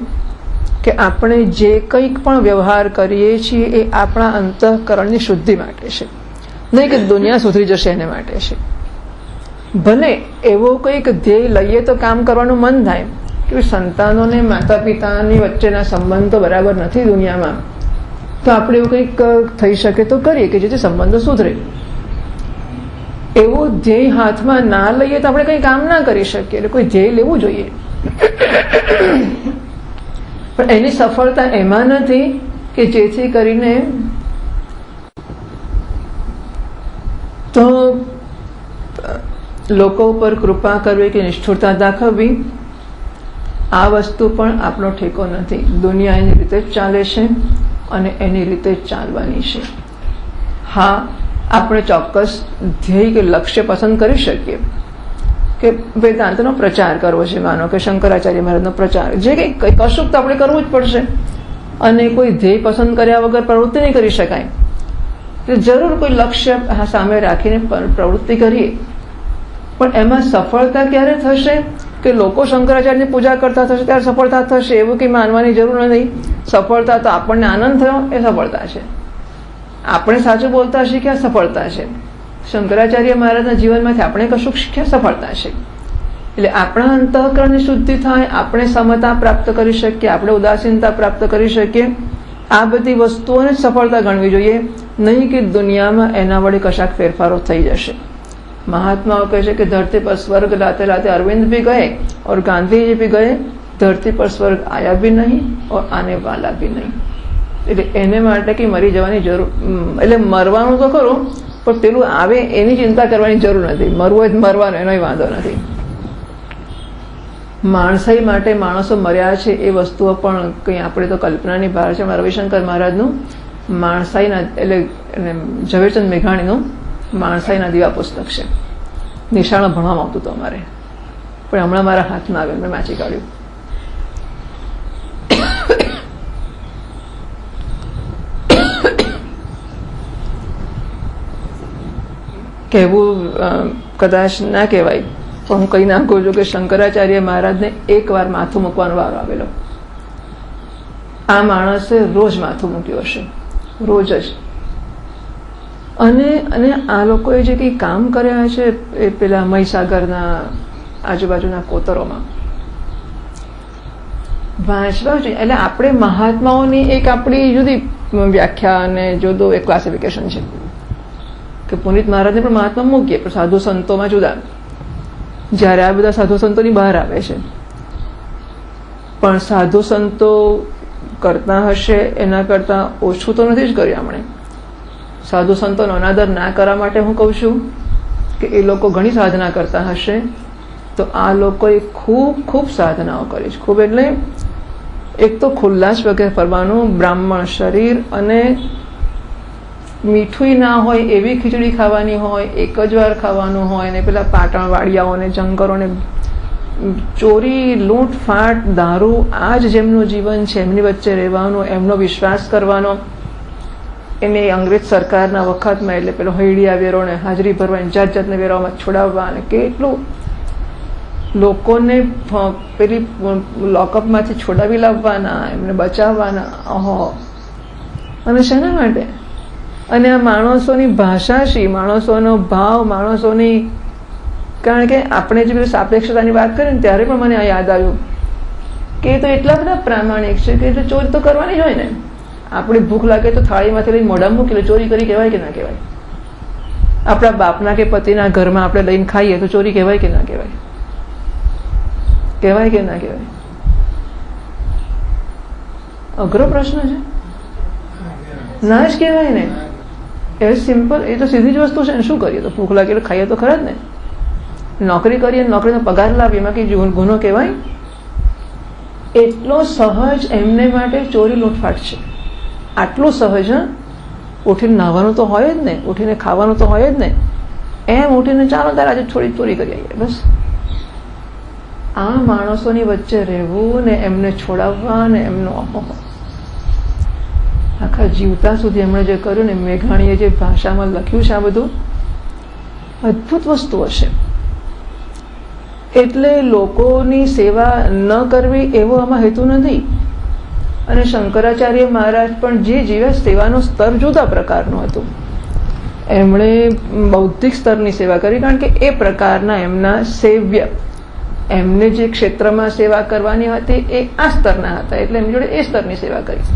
કે આપણે જે કંઈક પણ વ્યવહાર કરીએ છીએ એ આપણા અંતઃકરણની શુદ્ધિ માટે છે, નહીં કે દુનિયા સુધરી જશે એને માટે છે. ભલે એવો કંઈક ધ્યેય લઈએ તો કામ કરવાનું મન થાય કે સંતાનોને માતા પિતાની વચ્ચેના સંબંધો બરાબર નથી દુનિયામાં, તો આપણે એવું કંઈક થઈ શકે તો કરીએ કે જેથી સંબંધો સુધરે. એવો ધ્યેય હાથમાં ના લઈએ તો આપણે કંઈ કામ ના કરી શકીએ. એટલે કોઈ ધ્યેય લેવું જોઈએ, પણ એની સફળતા એમાં નથી કે જેથી કરીને તો લોકો ઉપર કૃપા કરવી કે નિષ્ઠુરતા દાખવવી, આ વસ્તુ પણ આપણો ઠેકો નથી. દુનિયા એની રીતે જ ચાલે છે અને એની રીતે જ ચાલવાની છે. હા, આપણે ચોક્કસ ધ્યેય કે લક્ષ્ય પસંદ કરી શકીએ કે વેદાંતનો પ્રચાર કરવો છે, માનો કે શંકરાચાર્ય મહારાજનો પ્રચાર, જે કંઈ કશુંક તો આપણે કરવું જ પડશે, અને કોઈ ધ્યેય પસંદ કર્યા વગર પ્રવૃત્તિ નહીં કરી શકાય. જરૂર કોઈ લક્ષ્ય સામે રાખીને પ્રવૃત્તિ કરીએ, પણ એમાં સફળતા ક્યારે થશે કે લોકો શંકરાચાર્યની પૂજા કરતા થશે ત્યારે સફળતા થશે એવું કંઈ માનવાની જરૂર નથી. સફળતા તો આપણને આનંદ થયો એ સફળતા છે, આપણે સાચું બોલતા શીખ્યા સફળતા છે, શંકરાચાર્ય મહારાજના જીવનમાંથી આપણે કશું શીખ્યા સફળતા છે. એટલે આપણા અંતઃકરણની શુદ્ધિ થાય, આપણે સમતા પ્રાપ્ત કરી શકીએ, આપણે ઉદાસીનતા પ્રાપ્ત કરી શકીએ, આ બધી વસ્તુઓને સફળતા ગણવી જોઈએ, નહીં કે દુનિયામાં એના વડે કશાક ફેરફારો થઈ જશે. મહાત્માઓ કહે છે કે ધરતી પર સ્વર્ગ લાતે લાતે અરવિંદ भी गए और गांधी भी गए, धरती पर स्वर्ग आया भी नहीं और आने वाला भी नहीं. એટલે એને માટે કંઈ મરી જવાની જરૂર, એટલે મરવાનું તો ખરું પણ પેલું આવે એની ચિંતા કરવાની જરૂર નથી. મરવું હોય મરવાનો, એનો વાંધો નથી. માણસાઈ માટે માણસો મર્યા છે એ વસ્તુઓ પણ કંઈ આપણે તો કલ્પનાની બહાર છે. રવિશંકર મહારાજનું માણસાઈના, એટલે ઝવેરચંદ મેઘાણીનું માણસાઈના દીવા પુસ્તક છે. નિશાળમાં ભણવામાં આવતું હતું અમારે, પણ હમણાં મારા હાથમાં આવ્યું, મેં વાંચી કાઢ્યું. કહેવું કદાચ ના કહેવાય, પણ હું કહી નાખું છું કે શંકરાચાર્ય મહારાજને એકવાર માથું મૂકવાનો વારો આવેલો. આ માણસે રોજ માથું મૂક્યું હશે, રોજ જ. અને આ લોકોએ જે કંઈ કામ કર્યા છે એ પેલા મહીસાગરના આજુબાજુના કોતરોમાં વાંચવા જોઈએ. એટલે આપણે મહાત્માઓની એક આપણી જુદી વ્યાખ્યા અને જુદું એક ક્લાસિફિકેશન છે કે પુનિત મહારાજને પણ મહાત્મા મૂકીએ, પણ સાધુ સંતોમાં જુદા. જ્યારે આ બધા સાધુ સંતોની બહાર આવે છે, પણ સાધુ સંતો કરતા હશે એના કરતાં ઓછું તો નથી જ કર્યું આપણે. સાધુ સંતોનો અનાદર ના કરવા માટે હું કહું છું કે એ લોકો ઘણી સાધના કરતા હશે, તો આ લોકોએ ખૂબ ખૂબ સાધનાઓ કરી છે. ખૂબ એટલે એક તો ખુલ્લા જ પગે ફરવાનું, બ્રાહ્મણ શરીર, અને મીઠું ના હોય એવી ખીચડી ખાવાની હોય, એક જ વાર ખાવાનું હોય, ને પેલા પાટણ વાડિયાઓને જંગરોને ચોરી લૂંટફાટ દારૂ, આ જ જેમનું જીવન છે, એમની વચ્ચે રહેવાનું, એમનો વિશ્વાસ કરવાનો. એને અંગ્રેજ સરકારના વખતમાં એટલે પેલો હૈડિયા વેરો ને હાજરી ભરવાની, જાત જાતને વેરાઓમાં છોડાવવા, અને કેટલું લોકોને પેલી લોકઅપમાંથી છોડાવી લાવવાના, એમને બચાવવાના. ઓહો! અને શેના માટે? અને આ માણસોની ભાષા શી, માણસોનો ભાવ, માણસોની, કારણ કે આપણે જે પેલી સાપેક્ષતાની વાત કરી ને ત્યારે પણ મને આ યાદ આવ્યું કે એ તો એટલા બધા પ્રામાણિક છે કે એટલે ચોરી તો કરવાની જ હોય ને. આપણી ભૂખ લાગે તો થાળીમાંથી લઈને મોઢામાં મૂકી, ચોરી કરી કહેવાય કે ના કહેવાય? આપણા બાપના કે પતિના ઘરમાં આપણે લઈને ખાઈએ તો ચોરી કહેવાય કે ના કહેવાય? કહેવાય કે ના કહેવાય? અઘરો પ્રશ્ન છે. ના જ કહેવાય ને. એ સિમ્પલ, એ તો સીધી જ વસ્તુ છે ને. શું કરીએ? તો ભૂખ લાગે એટલે ખાઈએ તો ખરા જ ને. નોકરી કરીએ, નોકરીનો પગાર લાવીએ, એમાં કંઈ ગુનો કહેવાય? એટલો સહજ એમને માટે ચોરી લૂંટફાટ છે. આટલું સહજ. હા, ઉઠીને નાહવાનું તો હોય જ ને, ઉઠીને ખાવાનું તો હોય જ ને, એમ ઉઠીને ચાલો તારે આજે થોડી ચોરી કરી આવીએ, બસ. આ માણસોની વચ્ચે રહેવું ને એમને છોડાવવા ને એમનો આખા જીવતા સુધી એમણે જે કર્યું ને, મેઘાણીએ જે ભાષામાં લખ્યું છે, આ બધું અદ્ભુત વસ્તુ હશે. એટલે લોકોની સેવા ન કરવી એવો આમાં હેતુ નથી. અને શંકરાચાર્ય મહારાજ પણ જે જીવ્યા સેવાનું સ્તર જુદા પ્રકારનું હતું. એમણે બૌદ્ધિક સ્તરની સેવા કરી, કારણ કે એ પ્રકારના એમના સેવ્ય, એમને જે ક્ષેત્રમાં સેવા કરવાની હતી એ આ સ્તરના હતા, એટલે એમની જોડે એ સ્તરની સેવા કરી.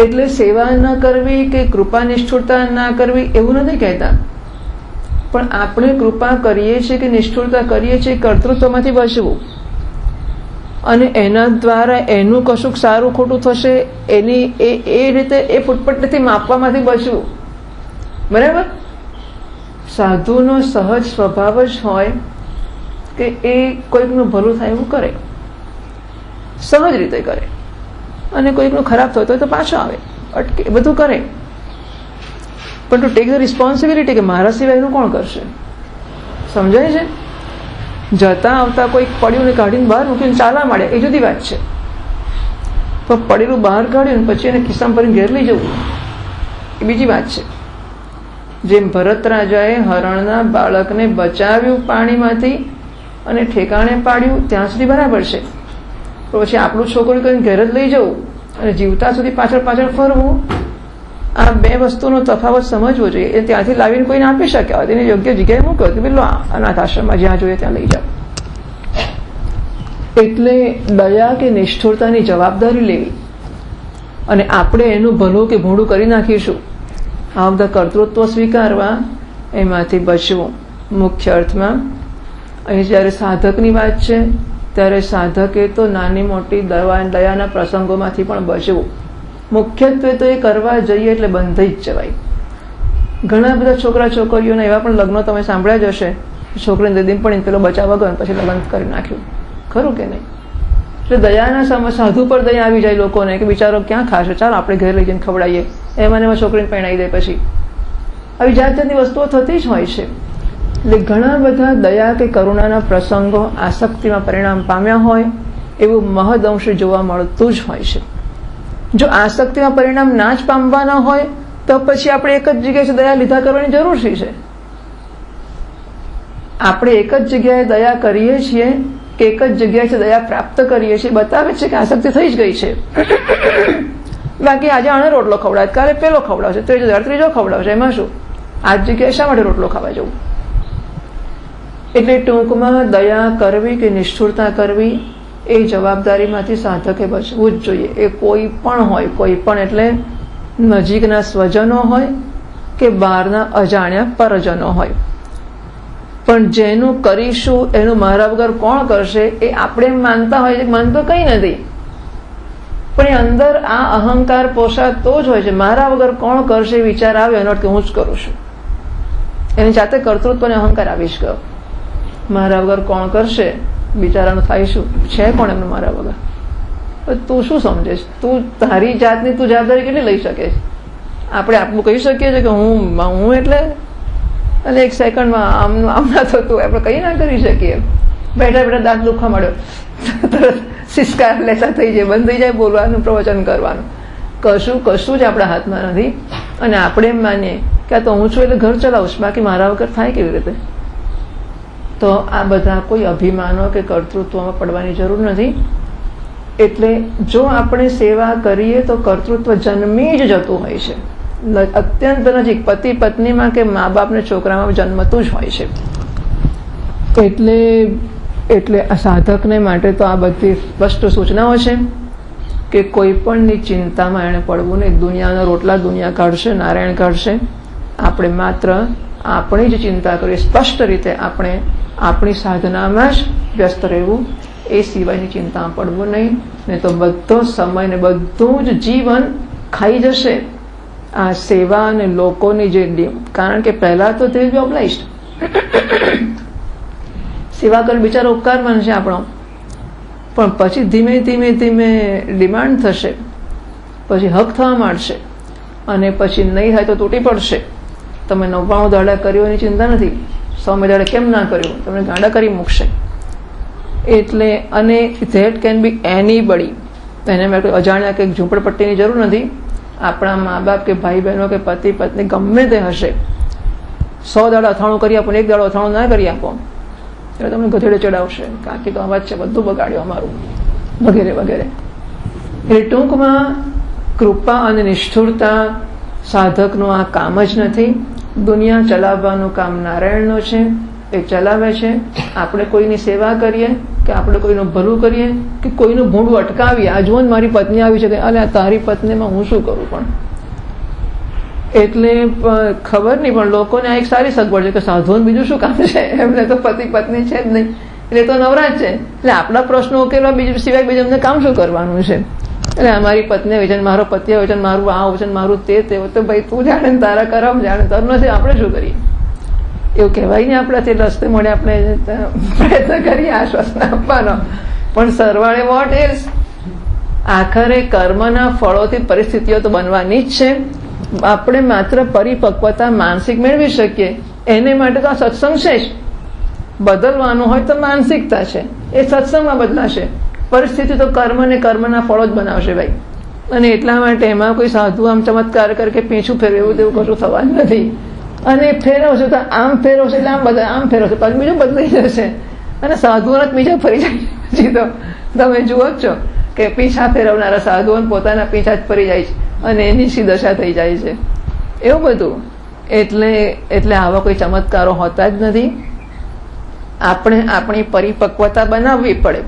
એટલે સેવા ન કરવી કે કૃપા નિષ્ઠુરતા ના કરવી એવું નથી કહેતા, પણ આપણે કૃપા કરીએ છીએ કે નિષ્ઠુરતા કરીએ છીએ કર્તૃત્વમાંથી બચવું, અને એના દ્વારા એનું કશુંક સારું ખોટું થશે એની એ રીતે એ ફૂટપટ્ટીથી માપવામાંથી બચવું. બરાબર? સાધુનો સહજ સ્વભાવ જ હોય કે એ કોઈકનું ભલું થાય એવું કરે, સહજ રીતે કરે, અને કોઈકનું ખરાબ થતું હોય તો પાછો આવે, અટકે, બધું કરે, પણ ટુ ટેક ધ રિસ્પોન્સિબિલિટી કે મારા સિવાય એનું કોણ કરશે. સમજાય છે? જતા આવતા કોઈક પડ્યું ને કાઢીને બહાર મૂકીને ચાલા મળે એ જુદી વાત છે, પણ પડેલું બહાર કાઢ્યું પછી એને ખિસ્સામાં ભરીને ઘેર લઈ જવું એ બીજી વાત છે. જેમ ભરત રાજાએ હરણના બાળકને બચાવ્યું પાણીમાંથી અને ઠેકાણે પાડ્યું ત્યાં સુધી બરાબર છે, પણ પછી આપણું છોકરું કરીને ઘેર જ લઈ જવું અને જીવતા સુધી પાછળ પાછળ ફરવું, આ બે વસ્તુનો તફાવત સમજવો જોઈએ. એ ત્યાંથી લાવીને કોઈને આપી શકે, તેને યોગ્ય જગ્યાએ મૂક્યો કે પેલો અનાથ આશ્રમમાં જ્યાં જોઈએ ત્યાં લઈ જાઓ. એટલે દયા કે નિષ્ઠુરતાની જવાબદારી લેવી, અને આપણે એનું ભલું કે ભોળું કરી નાખીશું, આ બધા કર્તૃત્વ સ્વીકારવા, એમાંથી બચવું. મુખ્ય અર્થમાં અહીં જ્યારે સાધકની વાત છે ત્યારે સાધકે તો નાની મોટી દયાના પ્રસંગોમાંથી પણ બચવું. મુખ્યત્વે તો એ કરવા જઈએ એટલે બંધાઈ જ જવાય. ઘણા બધા છોકરા છોકરીઓના એવા પણ લગ્નો તમે સાંભળ્યા જ હશે, છોકરીને દીદી પણ પેલો બચાવવા ગયો પછી લગ્ન કરી નાખ્યું, ખરું કે નહીં? એટલે દયાના સમય સાધુ પર દયા આવી જાય લોકોને કે બિચારો ક્યાં ખાશે, ચાલો આપણે ઘરે લઈ જઈને ખવડાવીએ, એમાં એમાં છોકરીને પરણાવી દે. પછી આવી જાત જાતની વસ્તુઓ થતી જ હોય છે. એટલે ઘણા બધા દયા કે કરુણાના પ્રસંગો આસક્તિમાં પરિણામ પામ્યા હોય એવું મહદઅંશે જોવા મળતું જ હોય છે. જો આસક્તિમાં પરિણામ ના જ પામવાના હોય તો પછી આપણે એક જ જગ્યાએ દયા લીધા કરવાની જરૂર છે. આપણે એક જ જગ્યાએ દયા કરીએ છીએ કે એક જ જગ્યાએ દયા પ્રાપ્ત કરીએ છીએ બતાવે છે કે આસક્તિ થઈ જ ગઈ છે. બાકી આજે આને રોટલો ખવડાવે, કાલે પેલો ખવડાવશે, ત્રીજો ખવડાવશે, એમાં શું? આ જ જગ્યાએ શા માટે રોટલો ખાવા જવું? એટલે ટૂંકમાં દયા કરવી કે નિષ્ઠુરતા કરવી એ જવાબદારીમાંથી સાધકે બચવું જ જોઈએ. એ કોઈ પણ હોય, કોઈ પણ એટલે નજીકના સ્વજનો હોય કે બહારના અજાણ્યા પરજનો હોય, પણ જેનું કરીશું એનું મારા વગર કોણ કરશે એ આપણે માનતા હોય, માનતો કંઈ નથી, પણ એ અંદર આ અહંકાર પોષાતો જ હોય છે. મારા વગર કોણ કરશે વિચાર આવ્યો એનો અર્થ કે હું જ કરું છું, એની જાતે કર્તૃત્વને અહંકાર આવી જ ગયો. મારા વગર કોણ કરશે બિચારાનું થાય શું છે, કોણ એમનું મારા વગર? તું શું સમજે છે? તું તારી જાતની તું જવાબદારી કેટલી લઈ શકે છે? આપણે આટલું કહી શકીએ છીએ કે હું એટલે અને એક સેકન્ડમાં આમનું આમ ના થતું આપણે કંઈ ના કરી શકીએ. બેઠા બેઠા દાંત દુખવા માંડ્યો, તરત સિસ્કાર લેસા થઈ જાય, બંધ થઈ જાય બોલવાનું, પ્રવચન કરવાનું. કશું જ આપણા હાથમાં નથી, અને આપણે એમ માનીએ કે આ તો હું છું એટલે ઘર ચલાવું, બાકી મારા વગર થાય કેવી રીતે? તો આ બધા કોઈ અભિમાનો કે કર્તૃત્વમાં પડવાની જરૂર નથી. એટલે જો આપણે સેવા કરીએ તો કર્તૃત્વ જન્મી જ જતું હોય છે, અત્યંત નજીક, પતિ પત્નીમાં કે મા બાપને છોકરામાં જન્મતું જ હોય છે. એટલે આ સાધકને માટે તો આ બધી સ્પષ્ટ સૂચનાઓ છે કે કોઈ પણની ચિંતામાં એણે પડવું નહીં. દુનિયાના રોટલા દુનિયા કાઢશે, નારાયણ કાઢશે. આપણે માત્ર આપણી જ ચિંતા કરીએ, સ્પષ્ટ રીતે આપણે આપણી સાધનામાં જ વ્યસ્ત રહેવું, એ સિવાયની ચિંતામાં પડવું નહીં. ને તો બધો સમય ને બધું જ જીવન ખાઈ જશે આ સેવા અને લોકોની જે, કારણ કે પહેલા તો તે ઓબ્લાઇઝ્ડ સેવા કરી બિચારો ઉપકાર માનશે આપણો, પણ પછી ધીમે ધીમે ધીમે ડિમાન્ડ થશે, પછી હક થવા માંડશે, અને પછી નહીં થાય તો તૂટી પડશે. તમે 99 દાડા કર્યો એની ચિંતા નથી, 100 દાડે કેમ ના કર્યું તમને ગાંડા કરી મૂકશે. એટલે અને ધેટ કેન બી એનીબડી, એને મેં કોઈ અજાણ્યા કે ઝૂંપડપટ્ટીની જરૂર નથી. આપણા મા બાપ કે ભાઈ બહેનો કે પતિ પત્ની ગમે તે હશે, 100 દાડા અથાણું કરી આપો ને 1 દાડો અથાણું ના કરી આપો એટલે તમને ગધેડે ચડાવશે, કાકી તો અવાજ છે બધું બગાડ્યું અમારું, વગેરે વગેરે. એટલે ટૂંકમાં કૃપા અને નિષ્ઠુરતા સાધકનું આ કામ જ નથી. દુનિયા ચલાવવાનું કામ નારાયણનો છે, એ ચલાવે છે. આપણે કોઈની સેવા કરીએ કે આપણે કોઈનું ભલું કરીએ કે કોઈનું ભૂંડું અટકાવીએ. આ જુઓ મારી પત્ની આવી છે કે અલે તારી પત્નીમાં હું શું કરું, પણ એટલે ખબર નહીં, પણ લોકોને આ એક સારી સગવડ છે કે સાધુઓને બીજું શું કામ છે, એમને તો પતિ પત્ની છે જ નહીં, એટલે તો નવરાજ છે. એટલે આપણા પ્રશ્નો ઉકેલવા બીજું સિવાય બીજું અમને કામ શું કરવાનું છે. એટલે અમારી પત્ની હોય છે, મારો પતિ હોય છે, મારું આ હોય છે, મારું તે તો ભાઈ તું જાણે, તારા કરમ જાણે, તારું નથી, આપણે શું કરીએ એવું કહેવાય ને. આપણાથી રસ્તે મળે આપણે પ્રયત્ન કરીએ આશ્વાસન આપવાનો, પણ સરવાળે વોટ ઇઝ, આખરે કર્મના ફળોથી પરિસ્થિતિઓ તો બનવાની જ છે. આપણે માત્ર પરિપક્વતા માનસિક મેળવી શકીએ, એને માટે તો આ સત્સંગ છે જ. બદલવાનું હોય તો માનસિકતા છે, એ સત્સંગમાં બદલાશે. પરિસ્થિતિ તો કર્મ ને કર્મના ફળો જ બનાવશે ભાઈ. અને એટલા માટે એમાં કોઈ સાધુ આમ ચમત્કાર કરે કે પીછું ફેરવું તેવું કશું થવાનું નથી. અને ફેરવશે તો આમ ફેરવશે એટલે આમ બધા આમ ફેરવશે પાછું બીજું બદલાઈ જશે, અને સાધુઓને બીજા ફરી જાય. પછી તો તમે જુઓ જ છો કે પીછા ફેરવનારા સાધુઓને પોતાના પીછા જ ફરી જાય છે અને એની સી દશા થઈ જાય છે, એવું બધું. એટલે આવા કોઈ ચમત્કારો હોતા જ નથી. આપણે આપણી પરિપક્વતા બનાવવી પડે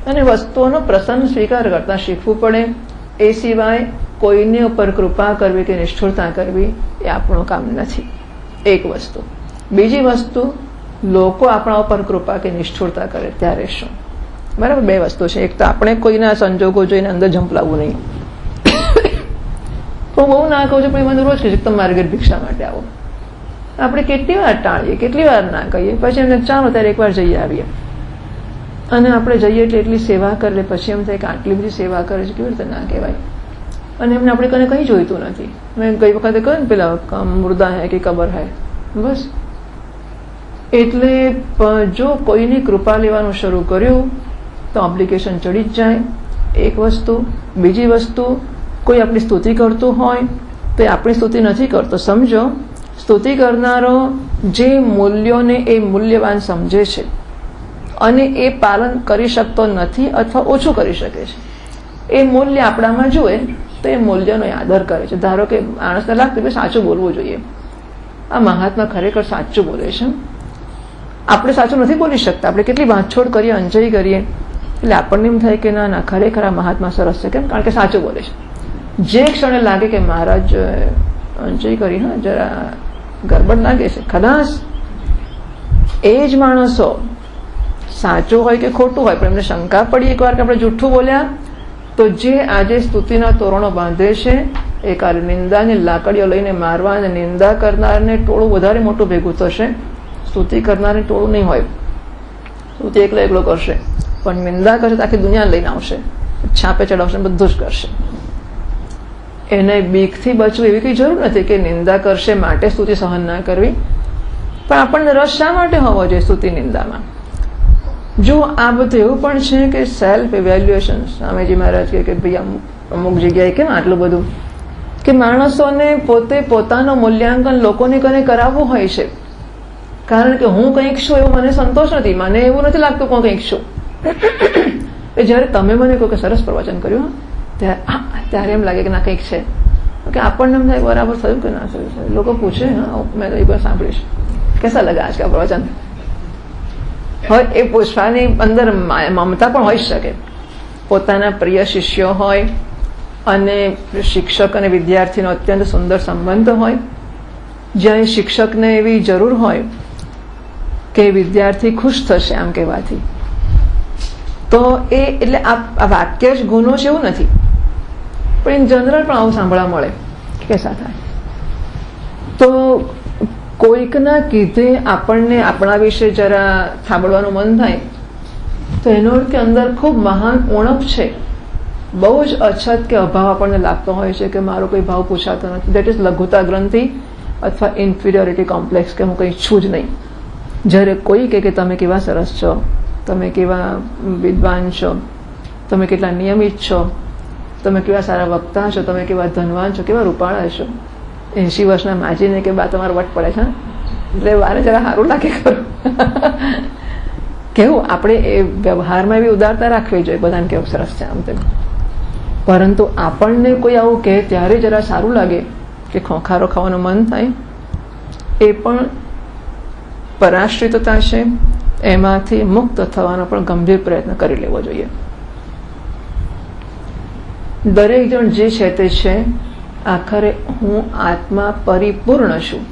અને વસ્તુઓનો પ્રસન્ન સ્વીકાર કરતા શીખવું પડે. એ સિવાય કોઈને ઉપર કૃપા કરવી કે નિષ્ઠુરતા કરવી એ આપણું કામ નથી, એક વસ્તુ. બીજી વસ્તુ, લોકો આપણા ઉપર કૃપા કે નિષ્ઠુરતા કરે ત્યારે શું, બરાબર? બે વસ્તુ છે. એક તો આપણે કોઈના સંજોગો જોઈને અંદર ઝંપલાવવું નહીં. હું બહુ ના કહું છું, પણ મને રોજ કહે છે તમે મારી ઘરે ભિક્ષા માટે આવો. આપણે કેટલી વાર ટાળીએ, કેટલી વાર ના કહીએ, પછી એમને ચાલો ત્યારે એકવાર જઈ આવીએ. અને આપણે જઈએ એટલે એટલી સેવા કરે, પછી એમ થાય કે આટલી બધી સેવા કરે છે, કેવી રીતે ના કહેવાય. અને એમને આપણે કને કંઈ જોઈતું નથી. મેં ગઈ વખતે કહ્યું ને પેલા મુર્દા હૈ કે કબર હૈ, બસ. એટલે જો કોઈની કૃપા લેવાનું શરૂ કર્યું તો ઓબ્લિગેશન ચડી જ જાય, એક વસ્તુ. બીજી વસ્તુ, કોઈ આપણી સ્તુતિ કરતું હોય તો એ આપણી સ્તુતિ નથી કરતો. સમજો, સ્તુતિ કરનારો જે મૂલ્યોને એ મૂલ્યવાન સમજે છે અને એ પાલન કરી શકતો નથી અથવા ઓછું કરી શકે છે, એ મૂલ્ય આપણામાં જુએ તો એ મૂલ્યનો આદર કરે છે. ધારો કે માણસને લાગતું કે સાચું બોલવું જોઈએ, આ મહાત્મા ખરેખર સાચું બોલે છે. આપણે સાચું નથી બોલી શકતા, આપણે કેટલી વાંચછોડ કરીએ, અંજય કરીએ, એટલે આપણને એમ થાય કે ના ના ખરેખર આ મહાત્મા સરસ છે. કેમ? કારણ કે સાચું બોલે છે. જે ક્ષણે લાગે કે મહારાજ અંજય કરી, હા જરા ગરબડ લાગે છે, ખલાસ. એ જ માણસો સાચું હોય કે ખોટું હોય, પણ એમને શંકા પડી એકવાર કે આપણે જૂઠું બોલ્યા, તો જે આજે સ્તુતિના તોરણો બાંધે છે એ કાલે નિંદાની લાકડીઓ લઈને મારવા, અને નિંદા કરનારને ટોળું વધારે મોટું ભેગું થશે. સ્તુતિ કરનારને ટોળું નહીં હોય, સ્તુતિ એકલો એકલો કરશે, પણ નિંદા કરશે તો આખી દુનિયા લઈને આવશે, છાપે ચડાવશે, બધું જ કરશે. એને બીકથી બચવું એવી કંઈ જરૂર નથી કે નિંદા કરશે માટે સ્તુતિ સહન ના કરવી. પણ આપણને રસ શા માટે હોવો જોઈએ સ્તુતિ નિંદામાં? જો આ બધું એવું પણ છે કે સેલ્ફ ઇવેલ્યુએશન, સ્વામીજી મહારાજ કે ભાઈ અમુક જગ્યાએ કેમ આટલું બધું કે માણસોને પોતે પોતાનું મૂલ્યાંકન લોકોને કને કરાવવું હોય છે. કારણ કે હું કંઈક છું એવું મને સંતોષ નથી, મને એવું નથી લાગતું હું કંઈક છું. જ્યારે તમે મને કહો કે સરસ પ્રવચન કર્યું, ત્યારે એમ લાગે કે ના કંઈક છે, કે આપણને એમ થાય બરાબર થયું કે ના થયું. લોકો પૂછે, હા મેં એક વાર સાંભળીશ, કેસા લગા આજ કા પ્રવચન. હવે એ પૂછવાની અંદર મમતા પણ હોઈ શકે. પોતાના પ્રિય શિષ્યો હોય અને શિક્ષક અને વિદ્યાર્થીનો અત્યંત સુંદર સંબંધ હોય, જ્યાં શિક્ષકને એવી જરૂર હોય કે વિદ્યાર્થી ખુશ થશે આમ કહેવાથી, તો એ એટલે આ વાક્ય જ ગુનો છે એવું નથી, પણ ઇન જનરલ પણ આવું સાંભળવા મળે કેસા થાય. તો કોઈકના કીધે આપણને આપણા વિશે જરા થાબડવાનું મન થાય તો એનો અર્થ કે અંદર ખૂબ મહાન ઉણપ છે, બહુ જ અછત કે અભાવ આપણને લાગતો હોય છે કે મારો કોઈ ભાવ પૂછાતો નથી. દેટ ઇઝ લઘુતા ગ્રંથિ અથવા ઇન્ફિરિયોરિટી કોમ્પ્લેક્સ, કે હું કંઈ છું જ નહીં. જ્યારે કોઈ કહે કે તમે કેવા સરસ છો, તમે કેવા વિદ્વાન છો, તમે કેટલા નિયમિત છો, તમે કેવા સારા વક્તા છો, તમે કેવા ધનવાન છો, કેવા રૂપાળા છો, 80 વર્ષના માજીને કે બા તમારો વટ પડે છે, એટલે વારે જરા સારું લાગે ખરું. કેવું આપણે એ વ્યવહારમાં એવી ઉદારતા રાખવી જોઈએ, બધાને કેવું સરસ છે આમ તેમ. પરંતુ આપણને કોઈ આવું કહે ત્યારે જરા સારું લાગે કે ખોખારો ખાવાનું મન થાય, એ પણ પરાશ્રિતતા છે. એમાંથી મુક્ત થવાનો પણ ગંભીર પ્રયત્ન કરી લેવો જોઈએ. દરેક જણ જે છે તે છે, આખરે હું આત્મા પરિપૂર્ણ છું.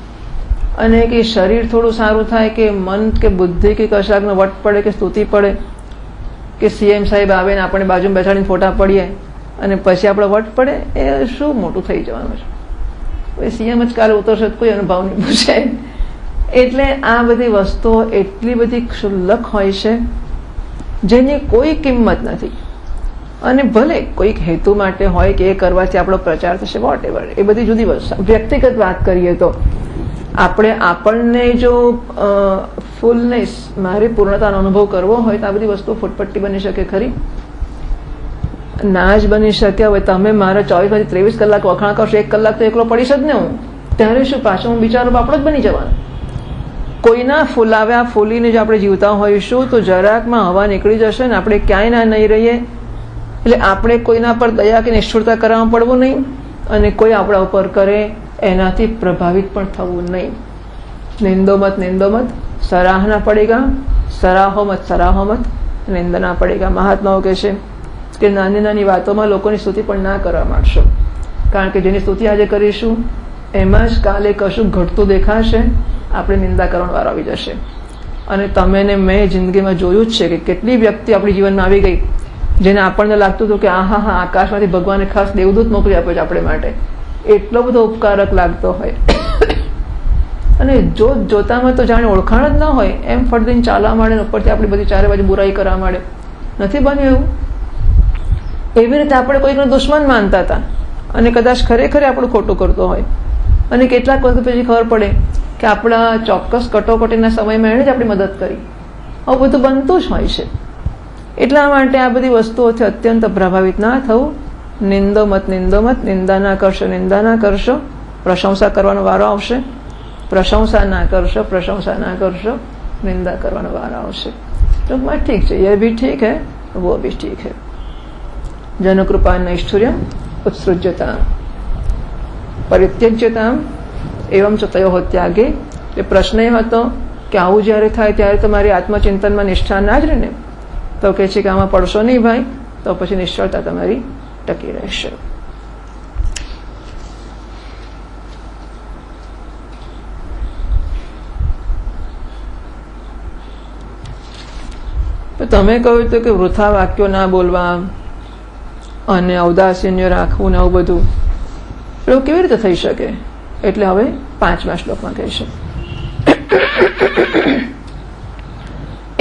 અને કે શરીર થોડું સારું થાય કે મન કે બુદ્ધિ કે કશાકનો વટ પડે કે સ્તુતિ પડે કે સીએમ સાહેબ આવે ને આપણે બાજુમાં બેસાડીને ફોટા પડીએ અને પછી આપણો વટ પડે, એ શું મોટું થઈ જવાનું છે? કોઈ સીએમ જ કાલે ઉતરશે કોઈ અનુભવ નહીં પૂછે. એટલે આ બધી વસ્તુઓ એટલી બધી ક્ષુલ્લક હોય છે જેની કોઈ કિંમત નથી. અને ભલે કોઈક હેતુ માટે હોય કે એ કરવાથી આપણો પ્રચાર થશે, વોટ એવર, એ બધી જુદી વસ્તુ. વ્યક્તિગત વાત કરીએ તો આપણને જો ફૂલનેસ, મારી પૂર્ણતાનો અનુભવ કરવો હોય તો આ બધી વસ્તુઓ ફૂટપટ્ટી બની શકે ખરી? ના જ બની શકે. હવે તમે મારે 24 માંથી 23 કલાક વખાણ કરશો, 1 કલાક તો એકલો પડીશ જ ને હું. ત્યારે શું પાછો હું બિચારો બાપડો જ બની જવાનો? કોઈના ફૂલાવ્યા ફૂલીને જો આપણે જીવતા હોઈશું તો જરાકમાં હવા નીકળી જશે ને આપણે ક્યાંય ના નહીં રહીએ. એટલે આપણે કોઈના પર દયા કે નિષ્ઠુરતા કરવામાં પડવું નહીં, અને કોઈ આપણા ઉપર કરે એનાથી પ્રભાવિત પણ થવું નહીં. નિંદોમત નિંદોમત, સરાહના પડેગા, સરાહોમત સરાહોમત, નિંદના પડેગા. મહાત્માઓ કહે છે કે નાની નાની વાતોમાં લોકોની સ્તુતિ પણ ના કરવા માંડશો, કારણ કે જેની સ્તુતિ આજે કરીશું એમાં જ કાલે કશું ઘટતું દેખાશે, આપણે નિંદા કરવાનો વારો આવી જશે. અને તમે ને મેં જિંદગીમાં જોયું જ છે કે કેટલી વ્યક્તિ આપણી જીવનમાં આવી ગઈ જેને આપણને લાગતું હતું કે આહા હા, આકાશમાંથી ભગવાને ખાસ દેવદૂત મોકલી આપ્યો છે આપણે માટે, એટલો બધો ઉપકારક લાગતો હોય. અને જોતામાં તો જાણે ઓળખાણ જ ન હોય એમ ફટદીને ચાલવા માંડે, ઉપરથી આપણી બધી ચારે બાજુ બુરાઈ કરવા માંડે. નથી બન્યું એવું? એવી રીતે આપણે કોઈકનો દુશ્મન માનતા હતા અને કદાચ ખરેખર આપણું ખોટું કરતો હોય, અને કેટલાક વખત પછી ખબર પડે કે આપણા ચોક્કસ કટોકટીના સમયમાં એણે જ આપણી મદદ કરી. આવું બધું બનતું જ હોય છે. એટલા માટે આ બધી વસ્તુઓથી અત્યંત પ્રભાવિત ના થવું. નિંદોમત નિંદોમત, નિંદા ના કરશો નિંદા ના કરશો, પ્રશંસા કરવાનો વારો આવશે. પ્રશંસા ના કરશો પ્રશંસા ના કરશો, નિંદા કરવાનો વારો આવશે. ટૂંકમાં ઠીક છે, ये भी ठीक है वो भी ठीक है. જન કૃપા નૈષ્ઠુર્ય ઉત્સૃજ્યતા પરિત્યજ્યતા એવં ચ તયો ત્યાગે. એ પ્રશ્ન એ હતો કે આવું જ્યારે થાય ત્યારે તમારી આત્મચિંતનમાં નિષ્ઠા ના જ રહે ને, તો કહે છે કે આમાં પડશો નહીં ભાઈ, તો પછી નિશ્ચળતા તમારી ટકી રહેશે. તમે કહ્યું હતું કે વૃથા વાક્યો ના બોલવા અને ઔદાસીન્ય રાખવું ને આવું બધું, એવું કેવી રીતે થઈ શકે? એટલે હવે 5મા શ્લોકમાં કહે છે,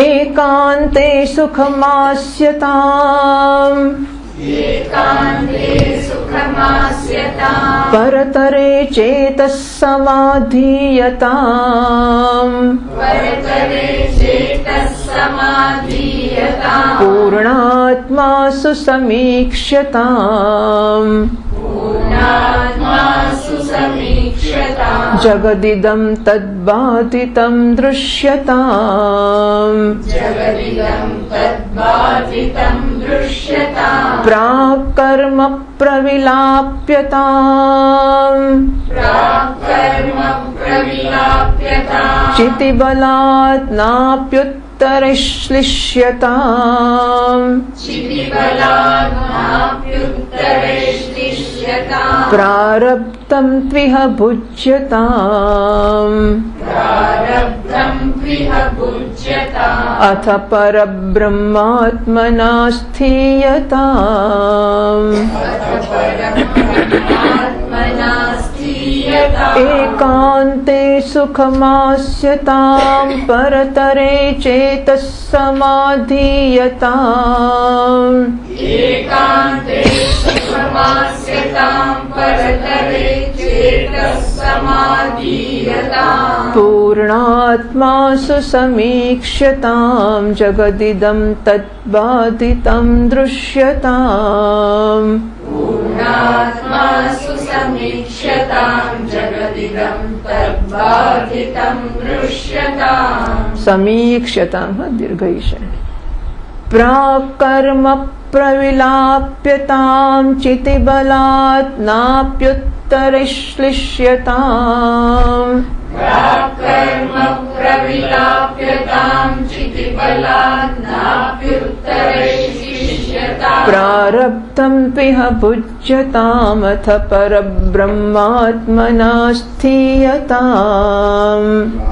એકાંતે સુખમાસ્યતામ પરતરે ચેતસ સમાધીયતામ પૂર્ણાત્મા સુસમીક્ષ્યતામ જગદિદં તદ્બાધિतं દૃશ્યતામ પ્રાક્કર્મ પ્રવિલાપ્યતામ ચિતિબલાत् નાપ્યુત્તરશ્લિષ્યતામ પ્રારબ્ધં ત્વિહ ભુજ્યતામ અથ પરબ્રહ્માત્મના સ્થીયતામ એકાંતે સુખમાસ્યતામ પરતરે ચેતસ સમાધીયતામ પૂર્ણાત્મા સુસમીક્ષ્યતામ જગદિદં તદ્બાધિतं દૃશ્યતામ સમીક્ષ્યતામ દીર્ઘઈ છે. પ્રાકર્મ પ્રવિલાપ્યતામ ચિતિબલાત નાપ્યુત્તરશ્લિષ્યતામ પ્રાકર્મ પ્રવિલાપ્યતામ ચિતિબલાત નાપ્યુત્તરશ્લિષ્યતામ પ્રારબ્ધમ પિહ ભુજ્યતામથ પરબ્રહ્માત્મના સ્થીયતામ